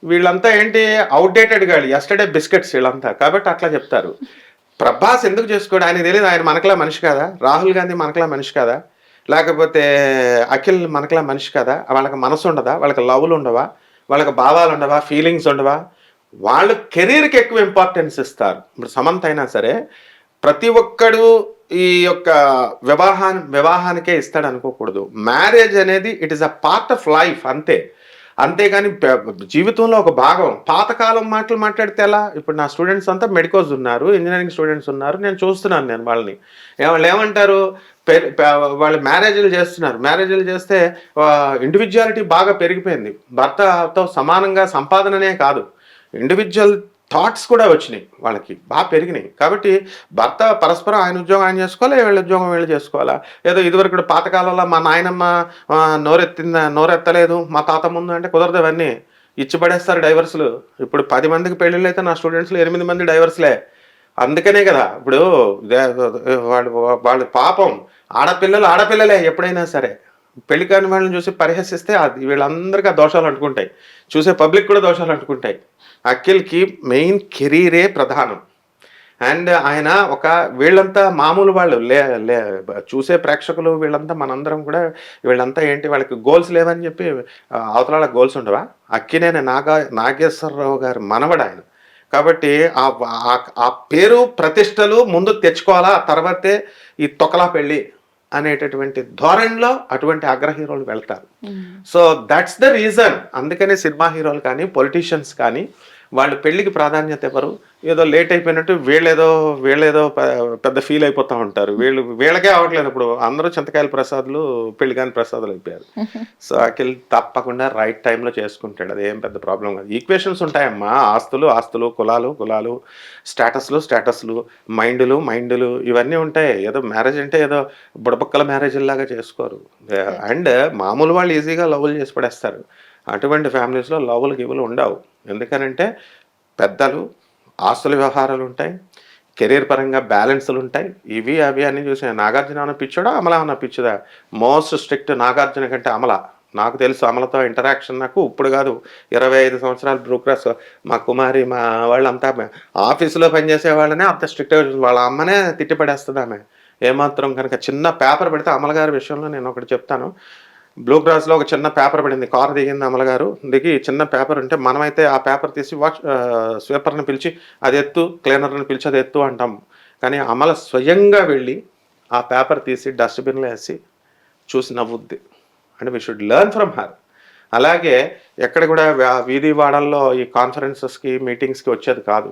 వీళ్ళంతా ఏంటి, అవుట్డేటెడ్ గాళ్ళు, ఎస్టర్డే బిస్కెట్స్ వీళ్ళంతా. కాబట్టి అట్లా చెప్తారు. ప్రభాస్ ఎందుకు చేసుకోడు? ఆయన తెలియదు, ఆయన మనకలా మనిషి కాదా? రాహుల్ గాంధీ మనకలా మనిషి కాదా? లేకపోతే అఖిల్ మనకలా మనిషి కదా? వాళ్ళకి మనసు ఉండదా? వాళ్ళకి లవ్లు ఉండవా? వాళ్ళకి భావాలు ఉండవా? ఫీలింగ్స్ ఉండవా? వాళ్ళు కెరీర్కి ఎక్కువ ఇంపార్టెన్స్ ఇస్తారు. ఇప్పుడు సమంత అయినా సరే ప్రతి ఒక్కడు ఈ యొక్క వివాహానికే ఇస్తాడు అనుకోకూడదు. మ్యారేజ్ అనేది it is a part of life అంతే. అంతేగాని జీవితంలో ఒక భాగం. పాతకాలం మాటలు మాట్లాడితే ఎలా? ఇప్పుడు నా స్టూడెంట్స్ అంతా మెడికోస్ ఉన్నారు, ఇంజనీరింగ్ స్టూడెంట్స్ ఉన్నారు. నేను చూస్తున్నాను నేను వాళ్ళని. వాళ్ళు ఏమంటారు? వాళ్ళు మ్యారేజ్లు చేస్తున్నారు. మ్యారేజ్లు చేస్తే ఇండివిజువాలిటీ బాగా పెరిగిపోయింది. భర్తతో సమానంగా సంపాదననే కాదు, ఇండివిజువల్ థాట్స్ కూడా వచ్చినాయి, వాళ్ళకి బాగా పెరిగినాయి. కాబట్టి భర్త పరస్పరం ఆయన ఉద్యోగం ఆయన చేసుకోవాలి, వీళ్ళ ఉద్యోగం వీళ్ళు చేసుకోవాలా. ఏదో ఇదివరకు పాతకాలంలో మా నాయనమ్మ నోరెత్తలేదు మా తాత ముందు అంటే కుదరదు. అవన్నీ ఇచ్చి పడేస్తారు డైవర్సులు. ఇప్పుడు 10 మందికి పెళ్ళిళ్ళు అయితే నా స్టూడెంట్స్లో 8 మంది డైవర్స్లే. అందుకనే కదా ఇప్పుడు వాళ్ళు వాళ్ళు పాపం ఆడపిల్లలే ఎప్పుడైనా సరే పెళ్లి కాని వాళ్ళని చూసి పరిహసిస్తే అది వీళ్ళందరికీ ఆ దోషాలు అంటుకుంటాయి, చూసే పబ్లిక్ కూడా దోషాలు అంటుకుంటాయి. అఖిల్కి మెయిన్ కెరీరే ప్రధానం. అండ్ ఆయన ఒక వీళ్ళంతా మామూలు వాళ్ళు చూసే ప్రేక్షకులు వీళ్ళంతా మనందరం కూడా వీళ్ళంతా ఏంటి వాళ్ళకి గోల్స్ లేవని చెప్పి అవతల గోల్స్ ఉండవా? అక్కినేని నాగేశ్వరరావు గారి మనవడు ఆయన. కాబట్టి ఆ పేరు ప్రతిష్టలు ముందు తెచ్చుకోవాలా, ఆ తర్వాతే ఈ తొకలా పెళ్ళి అనేటటువంటి ధోరణిలో అటువంటి అగ్ర హీరోలు వెళ్తారు. So that's the reason. అందుకనే సినిమా హీరోలు కానీ పొలిటీషియన్స్ కానీ వాళ్ళు పెళ్లికి ప్రాధాన్యత ఇవ్వరు. ఏదో లేట్ అయిపోయినట్టు వీళ్ళేదో పెద్ద ఫీల్ అయిపోతూ ఉంటారు. వీళ్ళకే అవ్వట్లేదు. ఇప్పుడు అందరూ చింతకాయల ప్రసాదులు పెళ్లి కాని ప్రసాదులు అయిపోయారు. సో అఖిల్ తప్పకుండా రైట్ టైంలో చేసుకుంటాడు, అదేం పెద్ద ప్రాబ్లం కాదు. ఈక్వేషన్స్ ఉంటాయమ్మా, ఆస్తులు, కులాలు, స్టేటస్లు, మైండ్లు ఇవన్నీ ఉంటాయి. ఏదో మ్యారేజ్ అంటే ఏదో బుడబక్కల మ్యారేజ్ లాగా చేసుకోరు. అండ్ మామూలు వాళ్ళు ఈజీగా లవ్లు చేసి పడేస్తారు. అటువంటి ఫ్యామిలీస్లో లవ్లు గివ్వులు ఉండవు. ఎందుకనంటే పెద్దలు, ఆస్తుల వ్యవహారాలు ఉంటాయి, కెరీర్ పరంగా బ్యాలెన్స్లు ఉంటాయి. ఇవి అవి అన్నీ చూసాను. నాగార్జున అన్న పిచ్చుడా, అమల అన్న పిచ్చుదా? మోస్ట్ స్ట్రిక్ట్ నాగార్జున కంటే అమల. నాకు తెలుసు అమలతో ఇంటరాక్షన్. నాకు ఇప్పుడు కాదు, 25 సంవత్సరాలు బ్రూక్రాస్ మా కుమారి మా వాళ్ళంతా ఆఫీసులో పనిచేసే వాళ్ళనే అంత స్ట్రిక్ట్గా వాళ్ళ అమ్మనే తిట్టిపడేస్తుంది ఆమె. ఏమాత్రం కనుక చిన్న పేపర్ పెడితే అమల గారి విషయంలో నేను ఒకటి చెప్తాను. బ్లూ క్రాస్లో ఒక చిన్న పేపర్ పడింది, కారు దిగింది అమలగారు దిగి చిన్న పేపర్ ఉంటే మనమైతే ఆ పేపర్ తీసి స్వీపర్ని పిలిచి అది ఎత్తు, క్లీనర్ని పిలిచి అది ఎత్తు అంటాం. కానీ అమల స్వయంగా వెళ్ళి ఆ పేపర్ తీసి డస్ట్బిన్లో వేసి చూసి నవ్వుద్ది. అంటే we should learn from her. అలాగే ఎక్కడ కూడా వీధి వాడల్లో ఈ కాన్ఫరెన్సెస్కి మీటింగ్స్కి వచ్చేది కాదు.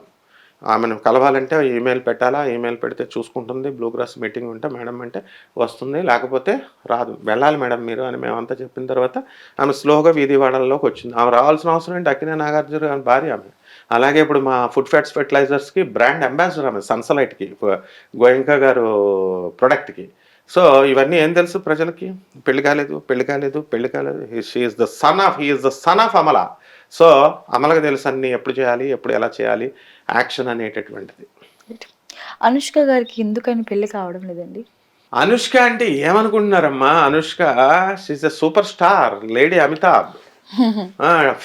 ఆమెను కలవాలంటే ఈమెయిల్ పెట్టాలా, ఈమెయిల్ పెడితే చూసుకుంటుంది. బ్లూ క్రాస్ మీటింగ్ ఉంటే మేడం అంటే వస్తుంది, లేకపోతే రాదు. వెళ్ళాలి మేడం మీరు అని మేమంతా చెప్పిన తర్వాత ఆమె స్లోగా వీధి వాడల్లోకి వచ్చింది. ఆమె రావాల్సిన అవసరం ఏంటి? అక్కినేని నాగార్జున గారి భార్య ఆమె. అలాగే ఇప్పుడు మా ఫుడ్ ఫ్యాట్స్ ఫెర్టిలైజర్స్కి బ్రాండ్ అంబాసిడర్ ఆమె, సన్సలైట్కి, గోయంకా గారు ప్రొడక్ట్కి. సో ఇవన్నీ ఏం తెలుసు ప్రజలకి? పెళ్లి కాలేదు. He is the son of Amala. So అమలకు తెలుసు అన్ని ఎప్పుడు చేయాలి, ఎప్పుడు ఎలా చేయాలి, యాక్షన్ అనేటటువంటిది. అనుష్క గారికి ఎందుకని పెళ్లి కావడం లేదండి? అనుష్క అంటే ఏమనుకుంటున్నారమ్మా? Anushka she's a super star, lady Amitabh,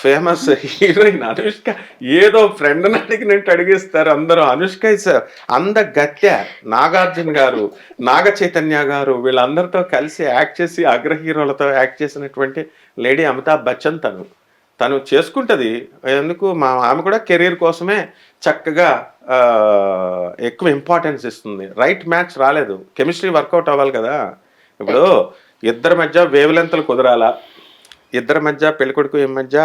famous heroine Anushka. ఏదో ఫ్రెండ్ని అడిగినట్టు అడిగిస్తారు అందరూ. అనుష్క ఇస్ అందగత్య. నాగార్జున గారు, నాగ చైతన్య గారు వీళ్ళందరితో కలిసి యాక్ట్ చేసి అగ్ర హీరోలతో యాక్ట్ చేసినటువంటి లేడీ అమితాబ్ బచ్చన్ తను చేసుకుంటుంది. ఎందుకు ఆమె కూడా కెరీర్ కోసమే చక్కగా ఎక్కువ ఇంపార్టెన్స్ ఇస్తుంది. రైట్ మ్యాచ్ రాలేదు, కెమిస్ట్రీ వర్కౌట్ అవ్వాలి కదా. ఇప్పుడు ఇద్దరి మధ్య వేవ్ లెంత్లు కుదరాలా, ఇద్దరి మధ్య పెళ్ళికొడుకు మధ్య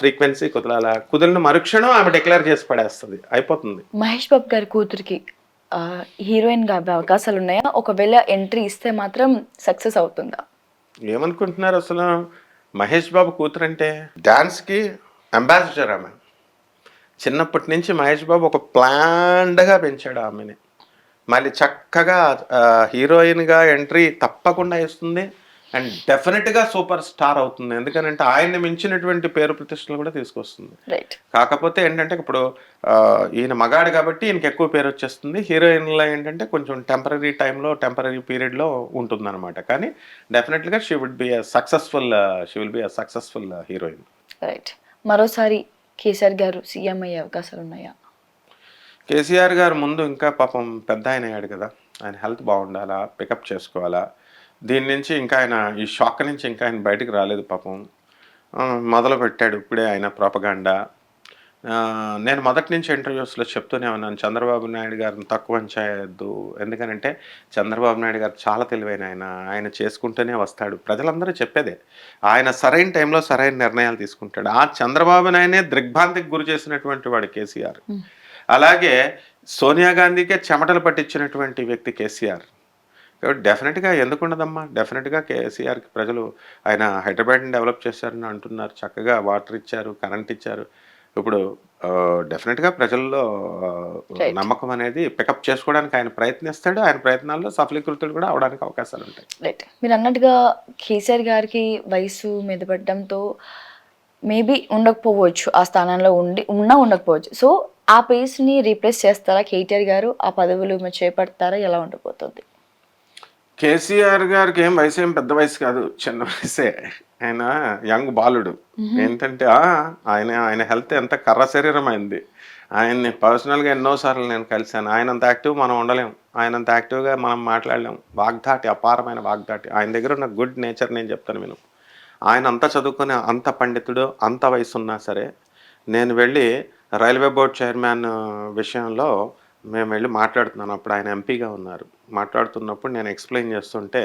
ఫ్రీక్వెన్సీ కుదరాలా. కుదిరిన మరుక్షణం ఆమె డిక్లేర్ చేసి పడేస్తుంది, అయిపోతుంది. మహేష్ బాబు గారి కూతురికి హీరోయిన్ గా అవకాశాలు ఉన్నాయా? ఒకవేళ ఎంట్రీ ఇస్తే మాత్రం సక్సెస్ అవుతుందా? ఏమనుకుంటున్నారు అసలు? మహేష్ బాబు కూతురు అంటే డాన్స్కి అంబాసిడర్ ఆమె. చిన్నప్పటి నుంచి మహేష్ బాబు ఒక ప్లాన్డ్గా పెంచాడు ఆమెని. మళ్ళీ చక్కగా హీరోయిన్గా ఎంట్రీ తప్పకుండా ఇస్తుంది. అండ్ డెఫినెట్గా సూపర్ స్టార్ అవుతుంది. ఎందుకనంటే ఆయన్ని మించినటువంటి పేరు ప్రతిష్టలు కూడా తీసుకొస్తుంది. కాకపోతే ఏంటంటే ఇప్పుడు ఈయన మగాడు కాబట్టి ఈయనకి ఎక్కువ పేరు వచ్చేస్తుంది. హీరోయిన్లో ఏంటంటే కొంచెం టెంపరీ టైంలో, టెంపరీ పీరియడ్లో ఉంటుంది అనమాట. కానీ డెఫినెట్గా she will be a successful heroine. Right. మరోసారి కేసీఆర్ గారు సీఎం అయ్యే అవకాశాలు ఉన్నాయా? కేసీఆర్ గారు ముందు ఇంకా పాపం పెద్ద ఆయన అయ్యాడు కదా, ఆయన హెల్త్ బాగుండాలా, పికప్ చేసుకోవాలా. దీని నుంచి ఇంకా ఆయన ఈ షాక్ నుంచి ఇంకా ఆయన బయటకు రాలేదు పాపం. మొదలు పెట్టాడు ఇప్పుడే ఆయన ప్రోపగాండా. నేను మొదటి నుంచి ఇంటర్వ్యూస్‌లో చెప్తూనే ఉన్నాను. చంద్రబాబు నాయుడు గారిని తక్కువ అంచనా వేయొద్దు. ఎందుకనంటే చంద్రబాబు నాయుడు గారు చాలా తెలివైనాయన. ఆయన చేసుకుంటూనే వస్తాడు. ప్రజలందరూ చెప్పేదే. ఆయన సరైన టైంలో సరైన నిర్ణయాలు తీసుకుంటాడు. ఆ చంద్రబాబు నాయుడినే దిగ్భ్రాంతికి గురి చేసినటువంటి వాడు కేసీఆర్. హ్మ్. అలాగే సోనియా గాంధీకే చెమటలు పట్టించినటువంటి వ్యక్తి కేసీఆర్. కాబట్టి డెఫినెట్‌గా ఎందుకుండదమ్మా? డెఫినెట్‌గా కేసీఆర్‌కి ప్రజలు ఆయన హైదరాబాద్‌ని డెవలప్ చేశారని అంటున్నారు. చక్కగా వాటర్ ఇచ్చారు, కరెంట్ ఇచ్చారు. ఇప్పుడు డెఫినెట్‌గా ప్రజల్లో రైట్. నమ్మకం అనేది పికప్ చేసుకోవడానికి ఆయన ప్రయత్నిస్తాడు. ఆయన ప్రయత్నాల్లో సఫలీకృతుడు కూడా అవ్వడానికి అవకాశాలుంటాయి. రైట్. మీరన్నట్టుగా కేసీఆర్ గారికి వయసు మీద పడడంతో మేబీ ఉండకపోవచ్చు. ఆ స్థానంలో ఉండకపోవచ్చు. సో, ఆ ప్లేస్‌ని రీప్లేస్ చేస్తారా కేటీఆర్ గారు? ఆ పదవులు మరి చేపడతారా? ఎలా ఉండబోతుంది? కేసీఆర్ గారికి వయసేం పెద్ద వయసు కాదు. చిన్న వయసే. ఆయన యంగ్ బాలుడు. హుహు. ఏంటంటే ఆయన ఆయన హెల్త్ ఎంత కర్ర శరీరం ఆయనది. ఆయన్ని పర్సనల్‌గా ఎన్నో సార్లు నేను కలిసాను. ఆయనంత యాక్టివ్ మనం ఉండలేం. ఆయనంత యాక్టివ్‌గా మనం మాట్లాడలేం. వాగ్ధాటి, అపారమైన వాగ్ధాటి. ఆయన దగ్గర ఉన్న గుడ్ నేచర్ నేను చెప్తాను విను. ఆయన అంత చదువుకుని, అంత పండితుడు, అంత వయసున్నా సరే, నేను వెళ్ళి రైల్వే బోర్డ్ చైర్మన్ విషయంలో మేము వెళ్ళి మాట్లాడుతున్నాను. అప్పుడు ఆయన ఎంపీగా ఉన్నారు. మాట్లాడుతున్నప్పుడు నేను ఎక్స్‌ప్లెయిన్ చేస్తుంటే,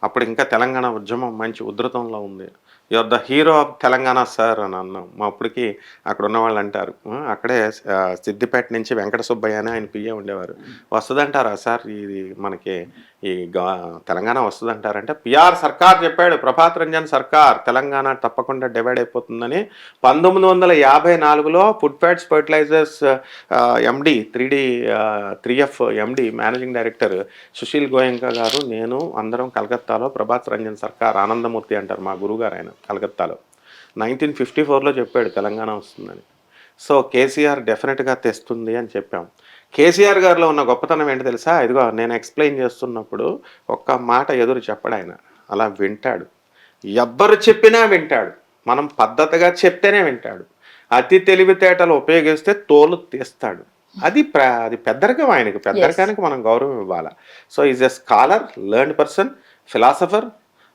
అప్పుడు ఇంకా తెలంగాణ ఉద్యమం మంచి ఉధృతంలో ఉంది. "You are the hero of Telangana sir" అని అన్నాం. అప్పటికి అక్కడ ఉన్నవాళ్ళు అంటారు. అక్కడే సిద్దిపేట నుంచి వెంకట సుబ్బయ్య అని ఆయన పిఏ ఉండేవారు. "వస్తదంటారా సార్ ఇది మనకి ఈ తెలంగాణ వస్తదంటారంటే" "పిఆర్ సర్కార్ చెప్పాడు. ప్రభాత్ రంజన్ సర్కార్ తెలంగాణ తప్పకుండా డివైడ్ అయిపోతుందని 1954లో ఫుడ్ ఫ్యాట్స్ ఫెర్టిలైజర్స్ ఎండీ 3ఎఫ్ MD managing director Sushil Goenka గారు, నేను అందరం కలకత్తాలో ప్రభాత్ రంజన్ సర్కార్ ఆనందమూర్తి అంటారు మా గురువుగారు ఆయన కలకత్తాలో. 1954లో చెప్పాడు తెలంగాణ వస్తుందని. సో, కేసీఆర్ డెఫినెట్‌గా తెస్తుంది అని చెప్పాం. కేసీఆర్ గారిలో ఉన్న గొప్పతనం ఏంటో తెలుసా? ఇదిగో నేను ఎక్స్‌ప్లెయిన్ చేస్తున్నప్పుడు ఒక్క మాట ఎదురు చెప్పడాయన. అలా వింటాడు. ఎవ్వరు చెప్పినా వింటాడు. మనం పద్ధతిగా చెప్తేనే వింటాడు. అతి తెలివితేటలు ఉపయోగిస్తే తోలు తీస్తాడు. అది పెద్దరికం ఆయనకి. యెస్. పెద్దరికానికి మనం గౌరవం ఇవ్వాల. So, is a scholar, learned person, philosopher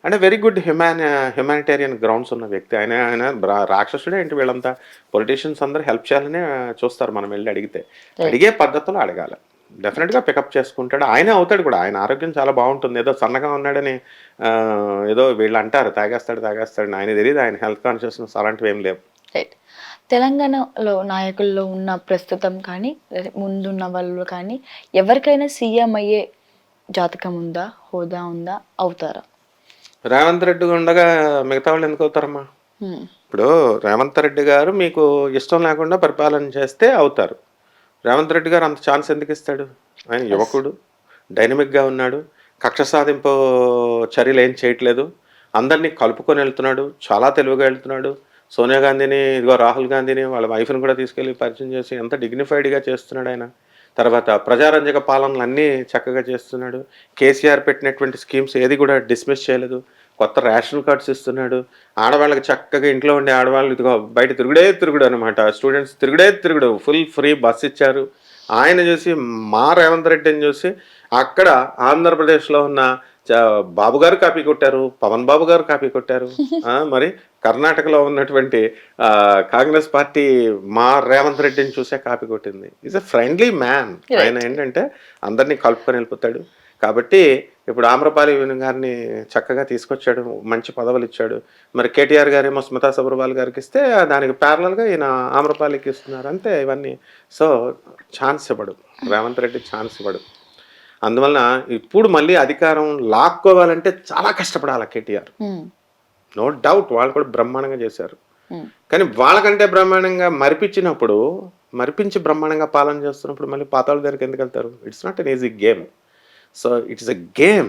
and very good humanitarian grounds ఉన్న వ్యక్తి. ఆయన ఆయన రాక్షసుడే ఏంటి వీళ్ళంతా. పొలిటీషియన్స్ అందరూ హెల్ప్ చేయాలనే చూస్తారు మనం వెళ్లి అడిగితే. రైట్. అడిగే పద్ధతిలో అడగాల. డెఫినెట్‌గా పికప్ చేసుకుంటాడు. ఆయనే అవుతాడు కూడా. ఆయన ఆరోగ్యం చాలా బావుంటుంది. ఏదో సన్నగా ఉన్నాడని ఏదో వీళ్ళు అంటారు తాగేస్తాడు, తాగేస్తాడని. ఆయనకి తెలీదు ఆయన హెల్త్ కాన్షియస్‌నెస్ అలాంటివేం లేవు. రైట్. తెలంగాణలో నాయకుల్లో ఉన్న ప్రస్తుతం కానీ, ముందున్న వాళ్ళు కానీ ఎవరికైనా సీఎం అయ్యే జాతకం ఉందా? హోదా ఉందా? అవుతారా? రేవంత్ రెడ్డి ఉండగా మిగతా వాళ్ళు ఎందుకు అవుతారమ్మా? హ్మ్. ఇప్పుడు రేవంత్ రెడ్డి గారు మీకు ఇష్టం లేకుండా పరిపాలన చేస్తే అవుతారు. రేవంత్ రెడ్డి గారు అంత ఛాన్స్ ఎందుకు ఇస్తాడు? ఆయన యెస్. యువకుడు, డైనమిక్‌గా ఉన్నాడు. కక్ష సాధింపు చర్యలు ఏం చేయట్లేదు. అందరినీ కలుపుకొని వెళ్తున్నాడు. చాలా తెలివిగా వెళ్తున్నాడు. సోనియా గాంధీని, ఇదిగో రాహుల్ గాంధీని వాళ్ళ వైఫ్‌ని కూడా తీసుకెళ్ళి పరిచయం చేసి ఎంత డిగ్నిఫైడ్‌గా చేస్తున్నాడు ఆయన. తర్వాత ప్రజారంజక పాలనలన్నీ చక్కగా చేస్తున్నాడు. కేసీఆర్ పెట్టినటువంటి స్కీమ్స్ ఏది కూడా డిస్మిస్ చేయలేదు. కొత్త రేషన్ కార్డ్స్ ఇస్తున్నాడు. ఆడవాళ్ళకి చక్కగా ఇంట్లో ఉండే ఆడవాళ్ళు ఇదిగో బయట తిరుగుడే తిరుగుడు అనమాట. స్టూడెంట్స్ తిరుగుడే తిరుగుడు. ఫుల్ ఫ్రీ బస్ ఇచ్చారు. ఆయన చూసి మా రేవంత్ రెడ్డిని చూసి అక్కడ ఆంధ్రప్రదేశ్‌లో ఉన్న చ బాబు గారు కాపీ కొట్టారు. పవన్ బాబు గారు కాపీ కొట్టారు. మరి కర్ణాటకలో ఉన్నటువంటి కాంగ్రెస్ పార్టీ మా రేవంత్ రెడ్డిని చూసే కాపీ కొట్టింది. Is a friendly man. ఆయన రైట్. ఏంటంటే అందరినీ కలుపుకొని వెళ్ళిపోతాడు. కాబట్టి ఇప్పుడు ఆమ్రపాలి గారిని చక్కగా తీసుకొచ్చాడు. మంచి పదవులు ఇచ్చాడు. మరి కేటీఆర్ గారేమో స్మితా సబర్వాల్ గారికి ఇస్తే దానికి ప్యారలల్‌గా ఈయన ఆమ్రపాలికి ఇస్తున్నారు. అంతే ఇవన్నీ. సో, ఛాన్స్ ఇవ్వడు. రేవంత్ రెడ్డి ఛాన్స్ ఇవ్వడు. అందువలన ఇప్పుడు మళ్ళీ అధికారం లాక్కోవాలంటే చాలా కష్టపడాల కేటీఆర్. హ్మ్. నో డౌట్ వాళ్ళు కూడా బ్రహ్మాండంగా చేశారు. హ్మ్. కానీ వాళ్ళకంటే బ్రహ్మాండంగా మరిపించి బ్రహ్మాండంగా పాలన చేస్తున్నప్పుడు మళ్ళీ పాతాళ దగ్గరికి ఎందుకెళ్తారు? It's not an easy game. So, it's a game.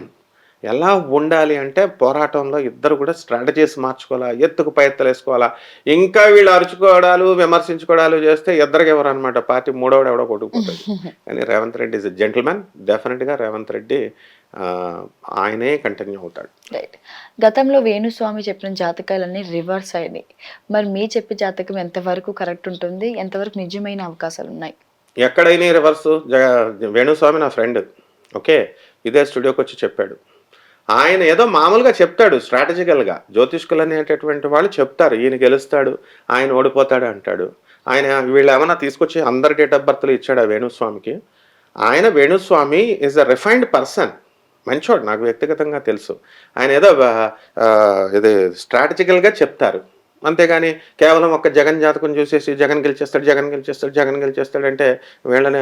ఎలా ఉండాలి అంటే పోరాటంలో ఇద్దరు కూడా స్ట్రాటజీస్ మార్చుకోవాలా, ఎత్తుకు పై ఎత్తులేసుకోవాలా. ఇంకా వీళ్ళు అరుచుకోవడాలు, విమర్శించుకోవడాలు చేస్తే ఇద్దరికి ఎవరనమాట పార్టీ మూడోవాడు ఎవడో కొట్టుకుపోతాడు. కానీ Revanth Reddy is a gentlemen. డెఫినెట్‌గా రేవంత్ రెడ్డి ఆయనే కంటిన్యూ అవుతాడు. రైట్. గతంలో వేణుస్వామి చెప్పిన జాతకాలన్నీ రివర్స్ అయినాయి. మరి మీరు చెప్పే జాతకం ఎంతవరకు కరెక్ట్ ఉంటుంది? ఎంతవరకు నిజమైన అవకాశాలున్నాయి? ఎక్కడైనా రివర్సు వేణుస్వామి నా ఫ్రెండ్. ఓకే. ఇదే స్టూడియోకొచ్చి చెప్పాడు. ఆయన ఏదో మామూలుగా చెప్తాడు స్ట్రాటజికల్‌గా. జ్యోతిష్కులు అనేటటువంటి వాళ్ళు చెప్తారు. ఈయన గెలుస్తాడు, ఆయన ఓడిపోతాడు అంటాడు. ఆయన వీళ్ళు ఏమన్నా తీసుకొచ్చి అందరి డేట్ ఆఫ్ బర్త్లు ఇచ్చాడు ఆ వేణుస్వామికి. ఆయన Venu Swamy is a refined person. మంచోడు, నాకు వ్యక్తిగతంగా తెలుసు. ఆయన ఏదో ఇది స్ట్రాటజికల్గా చెప్తారు, అంతేగాని కేవలం ఒక జగన్ జాతకం చూసేసి జగన్ గెలిచేస్తాడు, జగన్ గెలిచేస్తాడు, జగన్ గెలిచేస్తాడు అంటే వీళ్ళని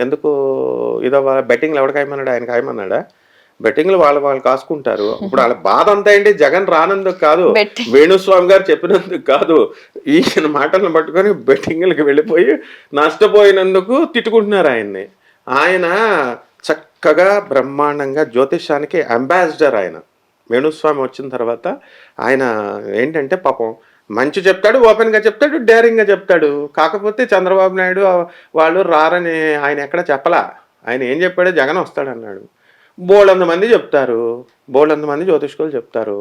ఎందుకు ఇదో బెట్టింగ్లు ఎవడు కాయమన్నాడు, ఆయన కాయమన్నాడా? బెట్టింగ్లు వాళ్ళు కాసుకుంటారు. ఇప్పుడు వాళ్ళ బాధ అంతా ఏంటి, జగన్ రానందుకు కాదు, Betting. వేణుస్వామి గారు చెప్పినందుకు కాదు, ఈయన మాటలను పట్టుకొని బెట్టింగ్లకి వెళ్ళిపోయి నష్టపోయినందుకు తిట్టుకుంటున్నారు ఆయన్ని. ఆయన చక్కగా బ్రహ్మాండంగా జ్యోతిష్యానికి అంబాసిడర్ ఆయన. వేణుస్వామి వచ్చిన తర్వాత ఆయన ఏంటంటే పాపం మంచి చెప్తాడు, ఓపెన్గా చెప్తాడు, డేరింగ్గా చెప్తాడు. కాకపోతే చంద్రబాబు నాయుడు వాళ్ళు రారని ఆయన ఎక్కడ చెప్పలా. ఆయన ఏం చెప్పాడు, జగన్ వస్తాడన్నాడు. బోల్డంత మంది చెప్తారు, బోల్డంత మంది జ్యోతిష్కులు చెప్తారు.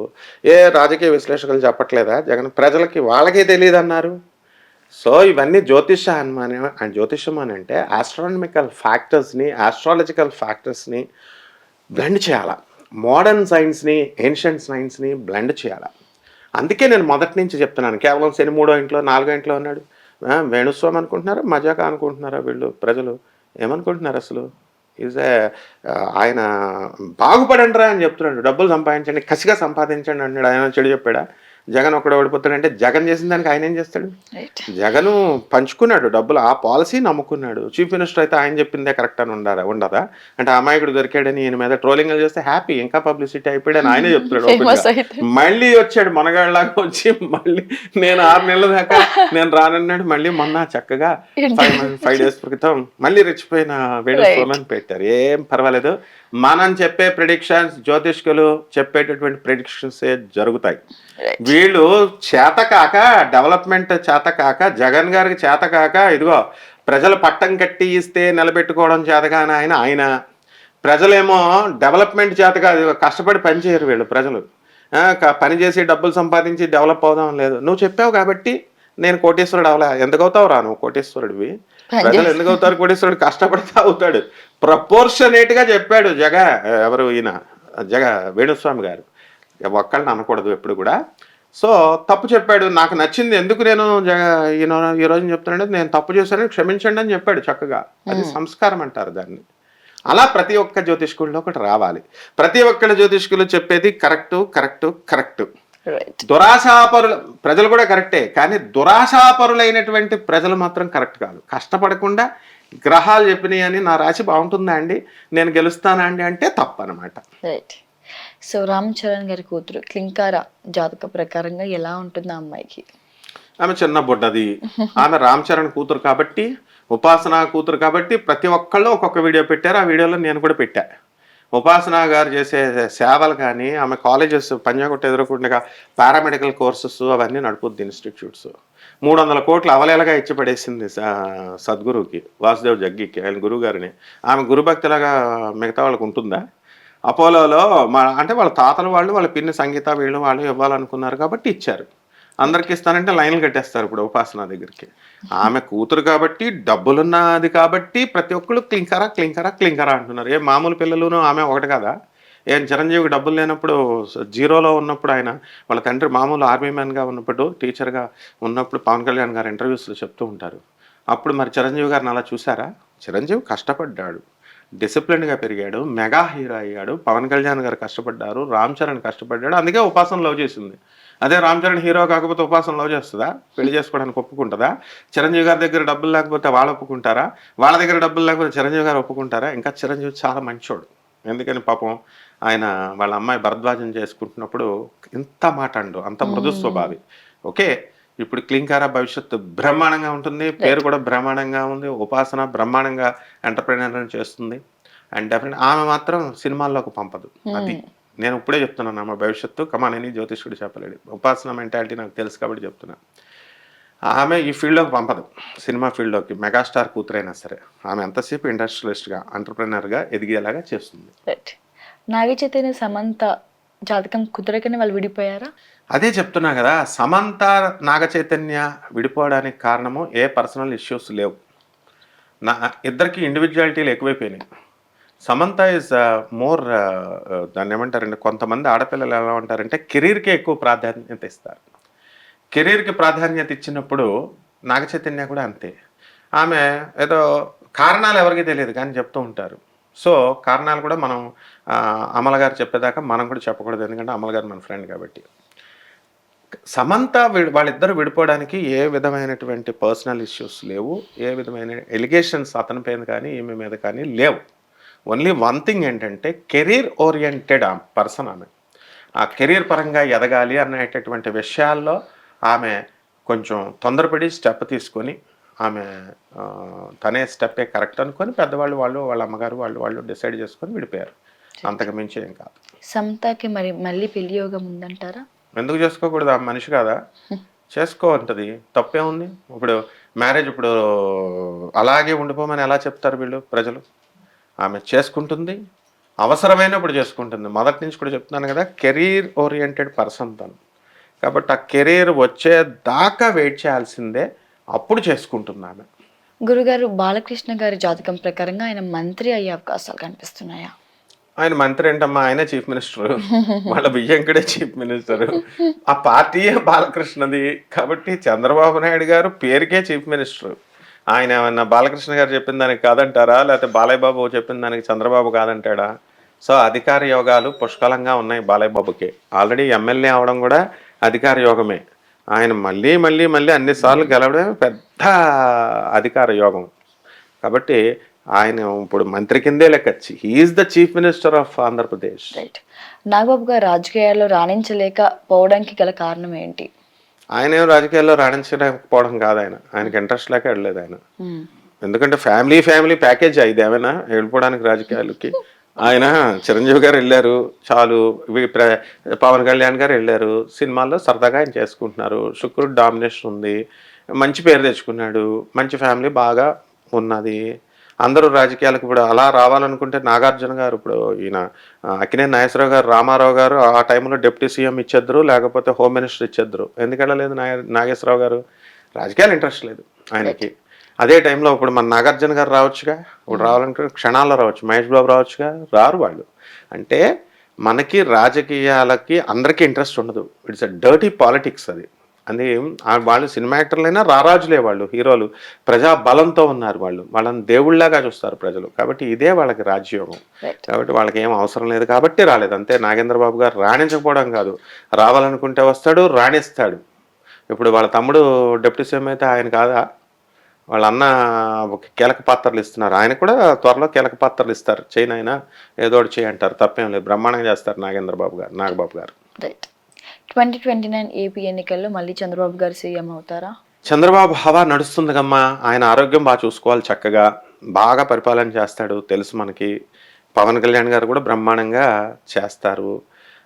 ఏ రాజకీయ విశ్లేషకులు చెప్పట్లేదా జగన్ ప్రజలకి వాళ్ళకే తెలియదు అన్నారు. సో ఇవన్నీ జ్యోతిష్యం అని అంటే ఆస్ట్రానమికల్ ఫ్యాక్టర్స్ని, ఆస్ట్రాలజికల్ ఫ్యాక్టర్స్ని బ్లెండ్ చేయాలి. మోడర్న్ సైన్స్ని, ఏన్షియంట్ సైన్స్ని బ్లెండ్ చేయాలి. అందుకే నేను మొదటి నుంచి చెప్తున్నాను, కేవలం శని 3వ ఇంట్లో 4వ ఇంట్లో ఉన్నాడు. వేణుస్వామి అనుకుంటున్నారా, మజాకా అనుకుంటున్నారా వీళ్ళు ప్రజలు? ఏమనుకుంటున్నారు అసలు? ఆయన బాగుపడండిరా అని చెప్తున్నాడు, డబ్బులు సంపాదించండి, కసిగా సంపాదించండి అన్నాడు. ఆయన చెడు చెప్పాడా? జగన్ ఒక్కడే ఓడిపోతాడంటే జగన్ చేసిన దానికి ఆయన ఏం చేస్తాడు? జగను పంచుకున్నాడు డబ్బులు, ఆ పాలసీ నమ్ముకున్నాడు. చీఫ్ మినిస్టర్ అయితే ఆయన చెప్పిందే కరెక్ట్ అని ఉండదా? అంటే అమాయకుడు దొరికాడని ఈయన మీద ట్రోలింగ్లు చేస్తే హ్యాపీ, ఇంకా పబ్లిసిటీ అయిపోయాడని ఆయనే చెప్తున్నాడు. మళ్ళీ వచ్చాడు మనగాళ్ళలాగా వచ్చి, మళ్ళీ నేను 6 నెలల దాకా నేను రానన్నాడు. మళ్ళీ మొన్న చక్కగా 5 days క్రితం మళ్ళీ రెచ్చిపోయిన వేణుస్వామిని పెట్టారు. ఏం పర్వాలేదు, మనం చెప్పే ప్రిడిక్షన్స్, జ్యోతిష్కులు చెప్పేటటువంటి ప్రిడిక్షన్సే జరుగుతాయి. వీళ్ళు చేతకాక, డెవలప్మెంట్ చేతకాక, జగన్ గారికి చేతకాక, ఇదిగో ప్రజలు పట్టం కట్టి ఇస్తే నిలబెట్టుకోవడం చేతగాని ఆయన ప్రజలేమో డెవలప్మెంట్ చేతగా కష్టపడి పని చేయరు వీళ్ళు. ప్రజలు పని చేసి డబ్బులు సంపాదించి డెవలప్ అవుదాం లేదు. నువ్వు చెప్పావు కాబట్టి నేను కోటేశ్వరుడు అవలా. ఎందుకు అవుతావు రా నువ్వు కోటేశ్వరుడివి? ప్రజలు ఎందుకు అవుతారు కోటేశ్వరుడు? కష్టపడితే అవుతాడు. ప్రపోర్షనేట్గా చెప్పాడు ఎవరు ఈయన వేణుస్వామి గారు. ఒక్కళ్ళని అనకూడదు ఎప్పుడు కూడా. సో తప్పు చెప్పాడు, నాకు నచ్చింది. ఎందుకు నేను ఈ రోజు చెప్తున్నాడు, నేను తప్పు చేశానని క్షమించండి అని చెప్పాడు చక్కగా. అది సంస్కారం అంటారు దాన్ని. అలా ప్రతి ఒక్క జ్యోతిష్కుల్లో ఒకటి రావాలి. ప్రతి ఒక్క జ్యోతిష్కులు చెప్పేది కరెక్ట్. దురాశాపరులు ప్రజలు కూడా కరెక్టే, కానీ దురాశాపరులైనటువంటి ప్రజలు మాత్రం కరెక్ట్ కాదు. కష్టపడకుండా గ్రహాలు చెప్పినాయి అని నా రాశి బాగుంటుందా అండి, నేను గెలుస్తానా అండి అంటే తప్పు అనమాట. సో రామ్ చరణ్ గారి కూతురు క్లింకార జాతక ప్రకారంగా ఎలా ఉంటుంది ఆ అమ్మాయికి? ఆమె చిన్న బుడ్డది. ఆమె రామ్ చరణ్ కూతురు కాబట్టి, ఉపాసన కూతురు కాబట్టి ప్రతి ఒక్కళ్ళు ఒక్కొక్క వీడియో పెట్టారు. ఆ వీడియోలో నేను కూడా పెట్టా. ఉపాసన గారు చేసే సేవలు కానీ, ఆమె కాలేజెస్ పంజాగుట్ట ఎదురుకుండా పారామెడికల్ కోర్సెస్ అవన్నీ నడుపుద్ది, ఇన్స్టిట్యూట్స్. 300 కోట్లు అవలేలగా ఇచ్చి పడేసింది సద్గురువుకి, వాసుదేవ్ జగ్గికి, ఆయన గురువు గారిని. ఆమె గురుభక్తిలాగా మిగతా వాళ్ళకు ఉంటుందా? అపోలోలో అంటే వాళ్ళ తాతల వాళ్ళు, వాళ్ళ పిన్ని సంగీత వాళ్ళు ఇవ్వాలనుకున్నారు కాబట్టి ఇచ్చారు. అందరికి ఇస్తానంటే లైన్లు కట్టేస్తారు ఇప్పుడు ఉపాసన దగ్గరికి. ఆమె కూతురు కాబట్టి, డబ్బులున్నది కాబట్టి ప్రతి ఒక్కళ్ళు క్లింకరా అంటున్నారు. ఏ మామూలు పిల్లలును ఆమె ఒకటి కదా? ఏం చిరంజీవికి డబ్బులు లేనప్పుడు, జీరోలో ఉన్నప్పుడు, ఆయన వాళ్ళ తండ్రి మామూలు ఆర్మీ మ్యాన్గా ఉన్నప్పుడు, టీచర్గా ఉన్నప్పుడు పవన్ కళ్యాణ్ గారు ఇంటర్వ్యూస్లో చెప్తూ ఉంటారు. అప్పుడు మరి చిరంజీవి గారిని అలా చూసారా? చిరంజీవి కష్టపడ్డాడు, డిసిప్లిన్గా పెరిగాడు, మెగా హీరో అయ్యాడు. పవన్ కళ్యాణ్ గారు కష్టపడ్డారు, రామ్ చరణ్ కష్టపడ్డాడు. అందుకే ఉపాసన లవ్ చేసింది. అదే రామ్ చరణ్ హీరో కాకపోతే ఉపాసన లవ్ చేస్తుందా? పెళ్లి చేసుకోవడానికి ఒప్పుకుంటుందా? చిరంజీవి గారి దగ్గర డబ్బులు లేకపోతే వాళ్ళు ఒప్పుకుంటారా? వాళ్ళ దగ్గర డబ్బులు లేకపోతే చిరంజీవి గారు ఒప్పుకుంటారా? ఇంకా చిరంజీవి చాలా మంచోడు. ఎందుకని పాపం ఆయన వాళ్ళ అమ్మాయి భరద్వాజం చేసుకుంటున్నప్పుడు ఇంత మాట అండు, అంత మృదు స్వభావి. ఓకే, ఇప్పుడు క్లింకార భవిష్యత్తు బ్రహ్మాండంగా ఉంటుంది, పేరు కూడా బ్రహ్మాండంగా ఉంది. ఉపాసన బ్రహ్మాండంగా ఎంటర్ప్రైనర్ చేస్తుంది. అండ్ డెఫినెట్ ఆమె మాత్రం సినిమాల్లోకి పంపదు. అది నేను ఇప్పుడే చెప్తున్నాను, ఆమె భవిష్యత్తు కమానని జ్యోతిష్కుడు చెప్పలేడు. ఉపాసన మెంటాలిటీ నాకు తెలుసు కాబట్టి చెప్తున్నా. ఆమె ఈ ఫీల్డ్లోకి పంపదు, సినిమా ఫీల్డ్లోకి. మెగాస్టార్ కూతురైనా సరే ఆమె ఎంతసేపు ఇండస్ట్రియలిస్ట్గా, ఎంటర్ప్రైనర్గా ఎదిగేలాగా చేస్తుంది. నాగ చైతన్య సమంత జాతకం కుదరకనే వాళ్ళు విడిపోయారా? అదే చెప్తున్నా కదా, సమంత నాగ చైతన్య విడిపోవడానికి కారణము ఏ పర్సనల్ ఇష్యూస్ లేవు. ఇద్దరికి ఇండివిజువాలిటీలు ఎక్కువైపోయినాయి. సమంత ఈజ్ మోర్ దాన్ని ఏమంటారంటే, కొంతమంది ఆడపిల్లలు ఎలా ఉంటారంటే కెరీర్కే ఎక్కువ ప్రాధాన్యత ఇస్తారు. కెరీర్కి ప్రాధాన్యత ఇచ్చినప్పుడు నాగ చైతన్య కూడా అంతే. ఆమె ఏదో కారణాలు ఎవరికీ తెలియదు కానీ చెప్తూ ఉంటారు. సో, కారణాలు కూడా మనం అమల గారు చెప్పేదాకా మనం కూడా చెప్పకూడదు. ఎందుకంటే అమల గారు మన ఫ్రెండ్ కాబట్టి. సమంత వాళ్ళిద్దరూ విడిపోవడానికి ఏ విధమైనటువంటి పర్సనల్ ఇష్యూస్ లేవు. ఏ విధమైన ఎలిగేషన్స్ అతని పైన కానీ, ఈమె మీద కానీ లేవు. ఓన్లీ వన్ థింగ్ ఏంటంటే కెరీర్ ఓరియంటెడ్ పర్సన్ ఆమె. ఆ కెరీర్ పరంగా ఎదగాలి అనేటటువంటి విషయాల్లో ఆమె కొంచెం తొందరపడి స్టెప్ తీసుకొని ఆమె తనే స్టెప్పే కరెక్ట్ అనుకొని పెద్దవాళ్ళు వాళ్ళ అమ్మగారు వాళ్ళు డిసైడ్ చేసుకొని విడిపోయారు. అంతకు మించి ఏం కాదు. సమంతకి మరి మళ్ళీ పెళ్లి యోగం ఉందంటారా? ఎందుకు చేసుకోకూడదు? ఆ మనిషి కాదా? చేసుకో అంటది, తప్పే ఉంది. ఇప్పుడు మ్యారేజ్ ఇప్పుడు అలాగే ఉండిపోమని ఎలా చెప్తారు వీళ్ళు ప్రజలు? ఆమె చేసుకుంటుంది, అవసరమైనప్పుడు చేసుకుంటుంది. మొదటి నుంచి కూడా చెప్తున్నాను కదా, కెరీర్ ఓరియంటెడ్ పర్సన్ తను. కాబట్టి ఆ కెరీర్ వచ్చేదాకా వెయిట్ చేయాల్సిందే, అప్పుడు చేసుకుంటుంది ఆమె. గురుగారు, బాలకృష్ణ గారి జాతకం ప్రకారంగా ఆయన మంత్రి అయ్యే అవకాశాలు కనిపిస్తున్నాయా? ఆయన మంత్రి ఏంటమ్మా, ఆయనే చీఫ్ మినిస్టర్. వాళ్ళ బియ్యంకడే చీఫ్ మినిస్టర్. ఆ పార్టీయే బాలకృష్ణది. కాబట్టి చంద్రబాబు నాయుడు గారు పేరుకే చీఫ్ మినిస్టర్. ఆయన ఏమన్నా బాలకృష్ణ గారు చెప్పిన దానికి కాదంటారా, లేకపోతే బాలయ్య బాబు చెప్పిన దానికి చంద్రబాబు కాదంటాడా? సో అధికార యోగాలు పుష్కలంగా ఉన్నాయి బాలయ్య బాబుకి. ఆల్రెడీ ఎమ్మెల్యే అవడం కూడా అధికార యోగమే. ఆయన మళ్ళీ మళ్ళీ మళ్ళీ అన్నిసార్లు గెలవడమే పెద్ద అధికార యోగం. కాబట్టి ఆయన ఇప్పుడు మంత్రి కిందే లెక్కచ్చి he's the chief minister of Andhra Pradesh. Right. Nagababu గారు రాజకీయాల్లో రాణించలేకపోవడానికి గల కారణం ఏంటి? ఆయన ఏం రాజకీయాల్లో రాణించలేకపోవడం కాదు, ఆయనకి ఇంట్రెస్ట్ లేక వెళ్ళలేదు ఆయన. ఎందుకంటే ఫ్యామిలీ ప్యాకేజ్ ఇది ఏమైనా వెళ్ళిపోవడానికి రాజకీయాలకి. ఆయన చిరంజీవి గారు వెళ్ళారు చాలు, పవన్ కళ్యాణ్ గారు వెళ్ళారు, సినిమాల్లో సరదాగా ఆయన చేసుకుంటున్నారు. శుక్రుడు డామినేషన్ ఉంది, మంచి పేరు తెచ్చుకున్నాడు, మంచి ఫ్యామిలీ బాగా ఉన్నది. అందరూ రాజకీయాలకు ఇప్పుడు అలా రావాలనుకుంటే నాగార్జున గారు, ఇప్పుడు ఈయన అక్కినేని నాగేశ్వరరావు గారు, రామారావు గారు ఆ టైంలో డిప్యూటీ సీఎం ఇచ్చేద్దరు, లేకపోతే హోమ్ మినిస్టర్ ఇచ్చేద్దరు. ఎందుకు వెళ్ళలేదు నాగేశ్వరరావు గారు? రాజకీయాలు ఇంట్రెస్ట్ లేదు ఆయనకి. అదే టైంలో ఇప్పుడు మన నాగార్జున గారు రావచ్చుగా, ఇప్పుడు రావాలనుకుంటే క్షణాల్లో రావచ్చు. మహేష్ బాబు రావచ్చుగా, రారు వాళ్ళు. అంటే మనకి రాజకీయాలకి అందరికీ ఇంట్రెస్ట్ ఉండదు. ఇట్స్ అ డర్టీ పాలిటిక్స్ అది. అది వాళ్ళు సినిమా యాక్టర్లైనా రారాజులే, వాళ్ళు హీరోలు ప్రజా బలంతో ఉన్నారు. వాళ్ళని దేవుళ్లాగా చూస్తారు ప్రజలు. కాబట్టి ఇదే వాళ్ళకి రాజ్యోగం. కాబట్టి వాళ్ళకి ఏం అవసరం లేదు కాబట్టి రాలేదు అంతే. నాగేంద్రబాబు గారు రాణించకపోవడం కాదు, రావాలనుకుంటే వస్తాడు, రాణిస్తాడు. ఇప్పుడు వాళ్ళ తమ్ముడు డిప్యూటీ సీఎం అయితే ఆయన కాదా? వాళ్ళ అన్న కీలక పాత్రలు ఇస్తున్నారు, ఆయన కూడా త్వరలో కీలక పాత్రలు ఇస్తారు. చేయను ఆయన ఏదో ఒకటి చేయి అంటారు, తప్పేం లేదు. బ్రహ్మాండంగా చేస్తారు నాగబాబు గారు. 2029 ఏపీ ఎన్నికల్లో మళ్ళీ చంద్రబాబు గారు సీఎం అవుతారా? చంద్రబాబు హవా నడుస్తుందిగమ్మా. ఆయన ఆరోగ్యం బాగా చూసుకోవాలి, చక్కగా బాగా పరిపాలన చేస్తాడు తెలుసు మనకి. పవన్ కళ్యాణ్ గారు కూడా బ్రహ్మాండంగా చేస్తారు.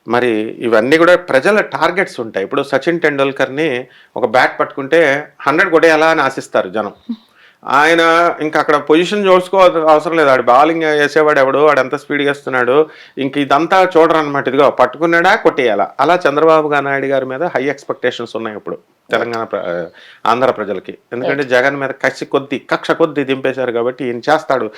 మరి ఇవన్నీ కూడా ప్రజల టార్గెట్స్ ఉంటాయి. ఇప్పుడు సచిన్ టెండూల్కర్ని ఒక బ్యాట్ పట్టుకుంటే 100 కొట్టేయాలా అని ఆశిస్తారు జనం. ఆయన ఇంకా అక్కడ పొజిషన్ అవసరం లేదు. ఆడు బౌలింగ్ వేసేవాడు ఎవడు, వాడు ఎంత స్పీడ్గా వేస్తున్నాడు, ఇంక ఇదంతా చూడరు అనమాట. ఇదిగో పట్టుకున్నాడా కొట్టేయాలా. అలా చంద్రబాబు నాయుడు గారి మీద హై ఎక్స్పెక్టేషన్స్ ఉన్నాయి ఇప్పుడు తెలంగాణ ఆంధ్ర ప్రజలకి. ఎందుకంటే జగన్ మీద కక్ష కొద్ది దింపేశారు కాబట్టి ఈయన చేస్తాడు,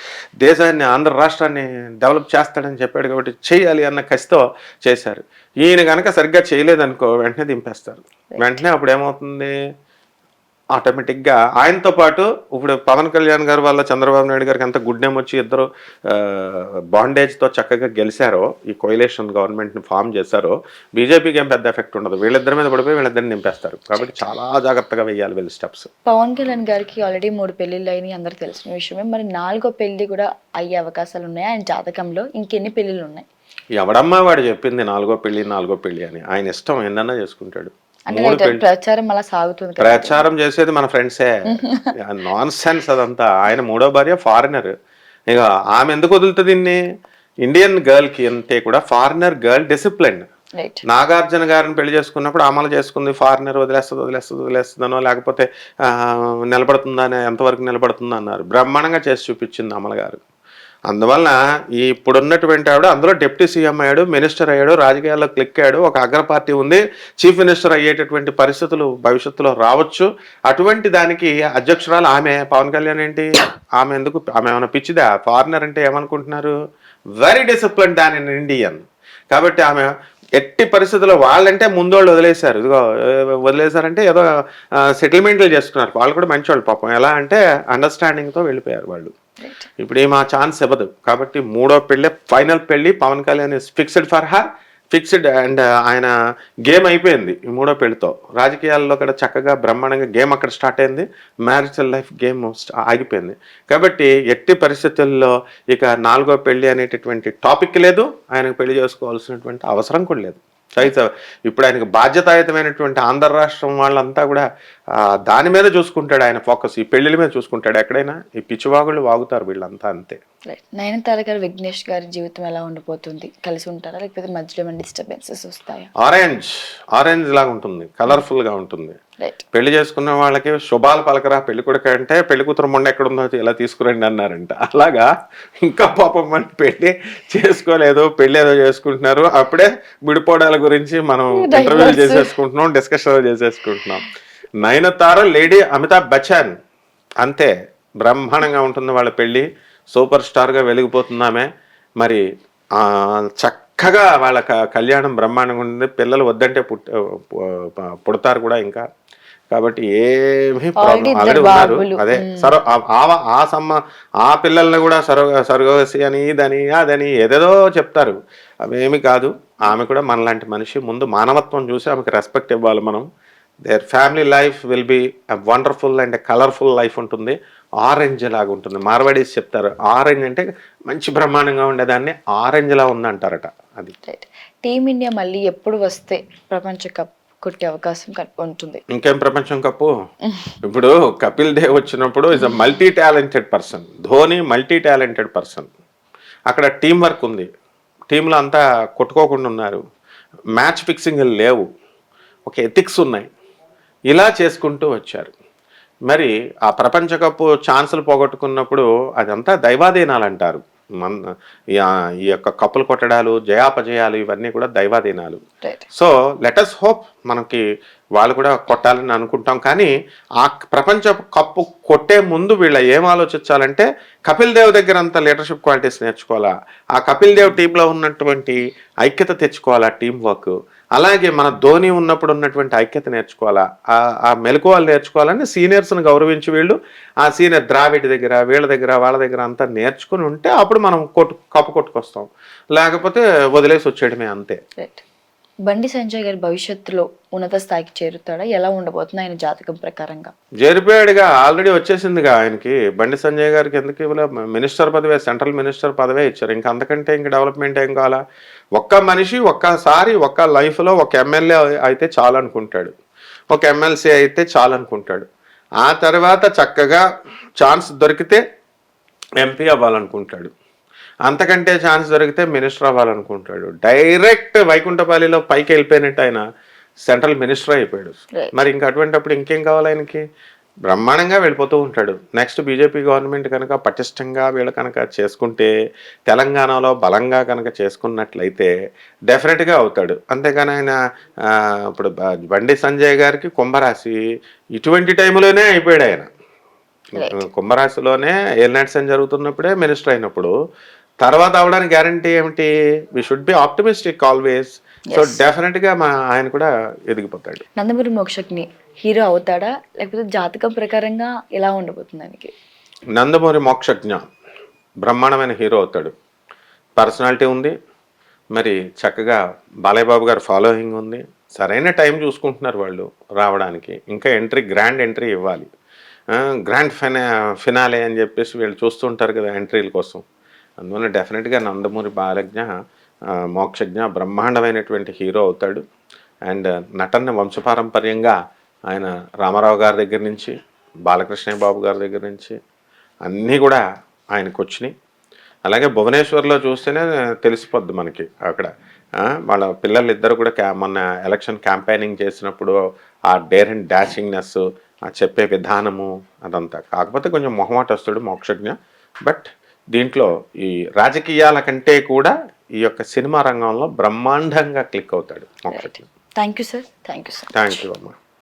దేశాన్ని ఆంధ్ర రాష్ట్రాన్ని డెవలప్ చేస్తాడని చెప్పాడు కాబట్టి చేయాలి అన్న కసితో చేశారు. ఈయన కనుక సరిగ్గా చేయలేదనుకో వెంటనే దింపేస్తారు. వెంటనే అప్పుడు ఏమవుతుంది, ఆటోమేటిక్గా ఆయనతో పాటు ఇప్పుడు పవన్ కళ్యాణ్ గారు వల్ల చంద్రబాబు నాయుడు గారికి ఎంత గుడ్ నేమ్ వచ్చి ఇద్దరు బాండేజ్తో చక్కగా గెలిచారో, ఈ కోయిలేషన్ గవర్నమెంట్ని ఫామ్ చేశారో, బీజేపీకి ఏం పెద్ద ఎఫెక్ట్ ఉండదు. వీళ్ళిద్దరి మీద పడిపోయి వీళ్ళిద్దరిని నింపేస్తారు. కాబట్టి చాలా జాగ్రత్తగా వేయాలి వీళ్ళ స్టెప్స్. పవన్ కళ్యాణ్ గారికి ఆల్రెడీ 3 పెళ్లిళ్ళు అయినాయి, అందరికి తెలిసిన విషయమే. మరి 4వ పెళ్లి కూడా అయ్యే అవకాశాలు ఉన్నాయి ఆయన జాతకంలో. ఇంకెన్ని పెళ్లిళ్ళు ఉన్నాయి? ఎవడమ్మా వాడు చెప్పింది 4వ పెళ్లి అని? ఆయన ఇష్టం ఎన్నన్నా చేసుకుంటాడు. ప్రచారం అలా సాగుతుంది. ప్రచారం చేసేది మన ఫ్రెండ్సే. నాన్ సెన్స్ అదంతా. ఆయన 3వ భార్య ఫారినర్. ఇక ఆమె ఎందుకు వదులుతుంది దీన్ని? ఇండియన్ గర్ల్ కి అంతే కూడా ఫారినర్ గర్ల్ డిసిప్లిన్. నాగార్జున గారిని పెళ్లి చేసుకున్నప్పుడు అమలు చేసుకుంది, ఫారినర్ వదిలేస్తుందనో లేకపోతే నిలబడుతుందా అని, ఎంతవరకు నిలబడుతుందా అన్నారు. బ్రహ్మాండంగా చేసి చూపించింది అమల గారు. అందువల్ల ఇప్పుడున్నటువంటి ఆవిడ అందులో డిప్యూటీ సీఎం అయ్యాడు, మినిస్టర్ అయ్యాడు, రాజకీయాల్లో క్లిక్ అయ్యాడు, ఒక అగ్ర పార్టీ ఉంది, చీఫ్ మినిస్టర్ అయ్యేటటువంటి పరిస్థితులు భవిష్యత్తులో రావచ్చు. అటువంటి దానికి అధ్యక్షురాలు ఆమె. పవన్ కళ్యాణ్ ఏంటి, ఆమె ఏమైనా పిచ్చిదా? ఫారినర్ అంటే ఏమనుకుంటున్నారు? Very discipline than in Indian. కాబట్టి ఆమె ఎట్టి పరిస్థితుల్లో వాళ్ళంటే ముందోళ్ళు వదిలేశారు. ఇదిగో వదిలేశారంటే ఏదో సెటిల్మెంట్లు చేసుకున్నారు. వాళ్ళు కూడా మంచివాళ్ళు పాపం. ఎలా అంటే అండర్స్టాండింగ్తో వెళ్ళిపోయారు వాళ్ళు. ఇప్పుడు ఏం ఆ ఛాన్స్ ఇవ్వదు. కాబట్టి మూడో పెళ్ళి, ఫైనల్ పెళ్ళి. Pawan Kalyan is fixed for her, fixed. And ఆయన గేమ్ అయిపోయింది ఈ మూడో పెళ్లితో. రాజకీయాల్లో కూడా చక్కగా బ్రహ్మాండంగా గేమ్ అక్కడ స్టార్ట్ అయింది. మ్యారిటల్ లైఫ్ గేమ్ ఆగిపోయింది. కాబట్టి ఎట్టి పరిస్థితుల్లో ఇక నాలుగో పెళ్లి అనేటటువంటి టాపిక్ లేదు. ఆయనకు పెళ్లి చేసుకోవాల్సినటువంటి అవసరం కూడా లేదు. అయితే ఇప్పుడు ఆయనకు బాధ్యతాయుతమైనటువంటి ఆంధ్ర రాష్ట్రం వాళ్ళంతా కూడా దాని మీద చూసుకుంటాడు ఆయన ఫోకస్. ఈ పెళ్లిల మీద చూసుకుంటాడు. ఎక్కడైనా ఈ పిచ్చివాగుళ్ళు వాగుతారు వీళ్ళంతా, అంతే. నయనతార గారు విఘ్నేష్ గారి జీవితం ఎలా ఉండిపోతుంది? కలిసి ఉంటారా, లేకపోతే మధ్యలో ఏమైనా డిస్టర్బెన్సెస్ వస్తాయా? ఆరెంజ్ లాగా ఉంటుంది, కలర్ఫుల్ గా ఉంటుంది. పెళ్లి చేసుకున్న వాళ్ళకి శుభాలు పలకరా పెళ్లి కొడుకు అంటే పెళ్లి కూతురు మొండ ఎక్కడుందో ఇలా తీసుకురండి అన్నారంట. అలాగా ఇంకా పాపం మన పెళ్లి చేసుకోలేదు, పెళ్లి ఏదో చేసుకుంటున్నారు. అప్పుడే విడిపోవడాల గురించి మనం ఇంటర్వ్యూలు చేసేసుకుంటున్నాం, డిస్కషన్ చేసేసుకుంటున్నాం. నయనతార లేడీ అమితాబ్ బచ్చన్ అంతే, బ్రహ్మాండంగా ఉంటుంది వాళ్ళ పెళ్లి. సూపర్ స్టార్గా వెలిగిపోతున్నామే. మరి చక్కగా వాళ్ళ కళ్యాణం బ్రహ్మాండంగా ఉంటుంది. పిల్లలు వద్దంటే పుడతారు కూడా ఇంకా. కాబట్టి ఏమీ ప్రాబ్లం ఆల్రెడీ ఉన్నారు. అదే ఆ పిల్లల్ని కూడా సర్గవసి అని ఇదని అదని ఏదేదో చెప్తారు. అవేమి కాదు. ఆమె కూడా మనలాంటి మనిషి. ముందు మానవత్వం చూసి ఆమెకు రెస్పెక్ట్ ఇవ్వాలి మనం. Their family life will be wonderful and colourful life ఉంటుంది. ఆరెంజ్ లాగా ఉంటుంది. మార్వాడీస్ చెప్తారు ఆరెంజ్ అంటే మంచి బ్రహ్మాండంగా ఉండేదాన్ని ఆరెంజ్ లా ఉందంటారట. అది టీమిండియా మళ్ళీ ఎప్పుడు వస్తే ప్రపంచ కప్ కొట్టే అవకాశం ఉంటుంది? ఇంకేం ప్రపంచం కప్పు. ఇప్పుడు కపిల్ దేవ్ వచ్చినప్పుడు is a multi talented person. Dhoni multi talented person. అక్కడ టీం వర్క్ ఉంది. టీంలో అంతా కొట్టుకోకుండా ఉన్నారు. మ్యాచ్ ఫిక్సింగ్ లేవు, ఒక ఎథిక్స్ ఉన్నాయి. ఇలా చేసుకుంటూ వచ్చారు. మరి ఆ ప్రపంచ కప్పు ఛాన్సులు పోగొట్టుకున్నప్పుడు అదంతా దైవాధీనాలు అంటారు. ఈ యొక్క కప్పులు కొట్టడాలు, జయాపజయాలు ఇవన్నీ కూడా దైవాధీనాలు. సో లెటస్ హోప్ మనకి వాళ్ళు కూడా కొట్టాలని అనుకుంటాం. కానీ ఆ ప్రపంచ కప్పు కొట్టే ముందు వీళ్ళ ఏం ఆలోచించాలంటే కపిల్ దేవ్ దగ్గర అంత లీడర్షిప్ క్వాలిటీస్ నేర్చుకోవాలా, ఆ కపిల్ దేవ్ టీంలో ఉన్నటువంటి ఐక్యత తెచ్చుకోవాలా, టీం వర్క్. అలాగే మన ధోని ఉన్నప్పుడు ఉన్నటువంటి ఐక్యత నేర్చుకోవాలా, ఆ మెలకువలు నేర్చుకోవాలని సీనియర్స్ని గౌరవించి వీళ్ళు ఆ సీనియర్ ద్రావిడ్ దగ్గర వీళ్ళ దగ్గర వాళ్ళ దగ్గర అంతా నేర్చుకుని ఉంటే అప్పుడు మనం కప్పు కొట్టుకొస్తాం. లేకపోతే వదిలేసి వచ్చేయడమే, అంతే. బండి సంజయ్ గారి భవిష్యత్తులో ఉన్నత స్థాయికి చేరుతాడా? ఎలా ఉండబోతుంది ఆయన జాతకం ప్రకారంగా? చేరిపోయాడుగా, ఆల్రెడీ వచ్చేసిందిగా ఆయనకి. బండి సంజయ్ గారికి ఎందుకు ఇవ్వలే? మినిస్టర్ పదవే, సెంట్రల్ మినిస్టర్ పదవే ఇచ్చారు. ఇంకా అంతకంటే ఇంకా డెవలప్మెంట్ ఏం కావాలా? ఒక్క మనిషి ఒక్కసారి ఒక్క లైఫ్లో ఒక ఎమ్మెల్యే అయితే చాలు అనుకుంటాడు, ఒక ఎమ్మెల్సీ అయితే చాలు అనుకుంటాడు. ఆ తర్వాత చక్కగా ఛాన్స్ దొరికితే ఎంపీ అవ్వాలనుకుంటాడు. అంతకంటే ఛాన్స్ దొరికితే మినిస్టర్ అవ్వాలనుకుంటాడు. డైరెక్ట్ వైకుంఠపాలిలో పైకి వెళ్ళిపోయినట్టు ఆయన సెంట్రల్ మినిస్టర్ అయిపోయాడు. మరి ఇంకా అటువంటిప్పుడు ఇంకేం కావాలి ఆయనకి? బ్రహ్మాండంగా వెళ్ళిపోతూ ఉంటాడు. నెక్స్ట్ బీజేపీ గవర్నమెంట్ కనుక పటిష్టంగా వీళ్ళు కనుక చేసుకుంటే, తెలంగాణలో బలంగా కనుక చేసుకున్నట్లయితే డెఫినెట్గా అవుతాడు. అంతేగాని ఆయన ఇప్పుడు బండి సంజయ్ గారికి కుంభరాశి ఇటువంటి టైంలోనే అయిపోయాడు ఆయన. కుంభరాశిలోనే ఏలినాటి జరుగుతున్నప్పుడే మినిస్టర్ అయినప్పుడు తర్వాత అవడానికి గ్యారంటీ ఏమిటి? We should be optimistic always. So definite గా ఆయన కూడా ఎదిగిపోతాడు. నందమూరి మోక్షజ్ఞ హీరో అవుతాడా, లేకపోతే జాతకం ప్రకారంగా ఎలా ఉండబోతుంది ఆయనకి? నందమూరి మోక్షజ్ఞ బ్రహ్మాండమైన హీరో అవుతాడు. పర్సనాలిటీ ఉంది, మరి చక్కగా బాలయ్య బాబు గారు ఫాలోయింగ్ ఉంది. సరైన టైం చూసుకుంటున్నారు వాళ్ళు రావడానికి. ఇంకా గ్రాండ్ ఎంట్రీ ఇవ్వాలి. గ్రాండ్ ఫినాలే అని చెప్పేసి వీళ్ళు చూస్తుంటారు కదా ఎంట్రీల కోసం. అందువల్ల డెఫినెట్గా నందమూరి మోక్షజ్ఞ బ్రహ్మాండమైనటువంటి హీరో అవుతాడు. అండ్ నటన వంశపారంపర్యంగా ఆయన రామారావు గారి దగ్గర నుంచి, బాలకృష్ణ బాబు గారి దగ్గర నుంచి అన్నీ కూడా ఆయనకు వచ్చినాయి. అలాగే భువనేశ్వర్లో చూస్తేనే తెలిసిపోద్ది మనకి. అక్కడ వాళ్ళ పిల్లలిద్దరు కూడా మొన్న ఎలక్షన్ క్యాంపెయినింగ్ చేసినప్పుడు ఆ డేర్ అండ్ డాషింగ్నెస్, ఆ చెప్పే విధానము అదంతా. కాకపోతే కొంచెం మొహమాటస్తుడు మోక్షజ్ఞ. బట్ దీంట్లో ఈ రాజకీయాల కంటే కూడా ఈ యొక్క సినిమా రంగంలో బ్రహ్మాండంగా క్లిక్ అవుతాడు Mokshagna. Thank you sir. Thank you అమ్మా.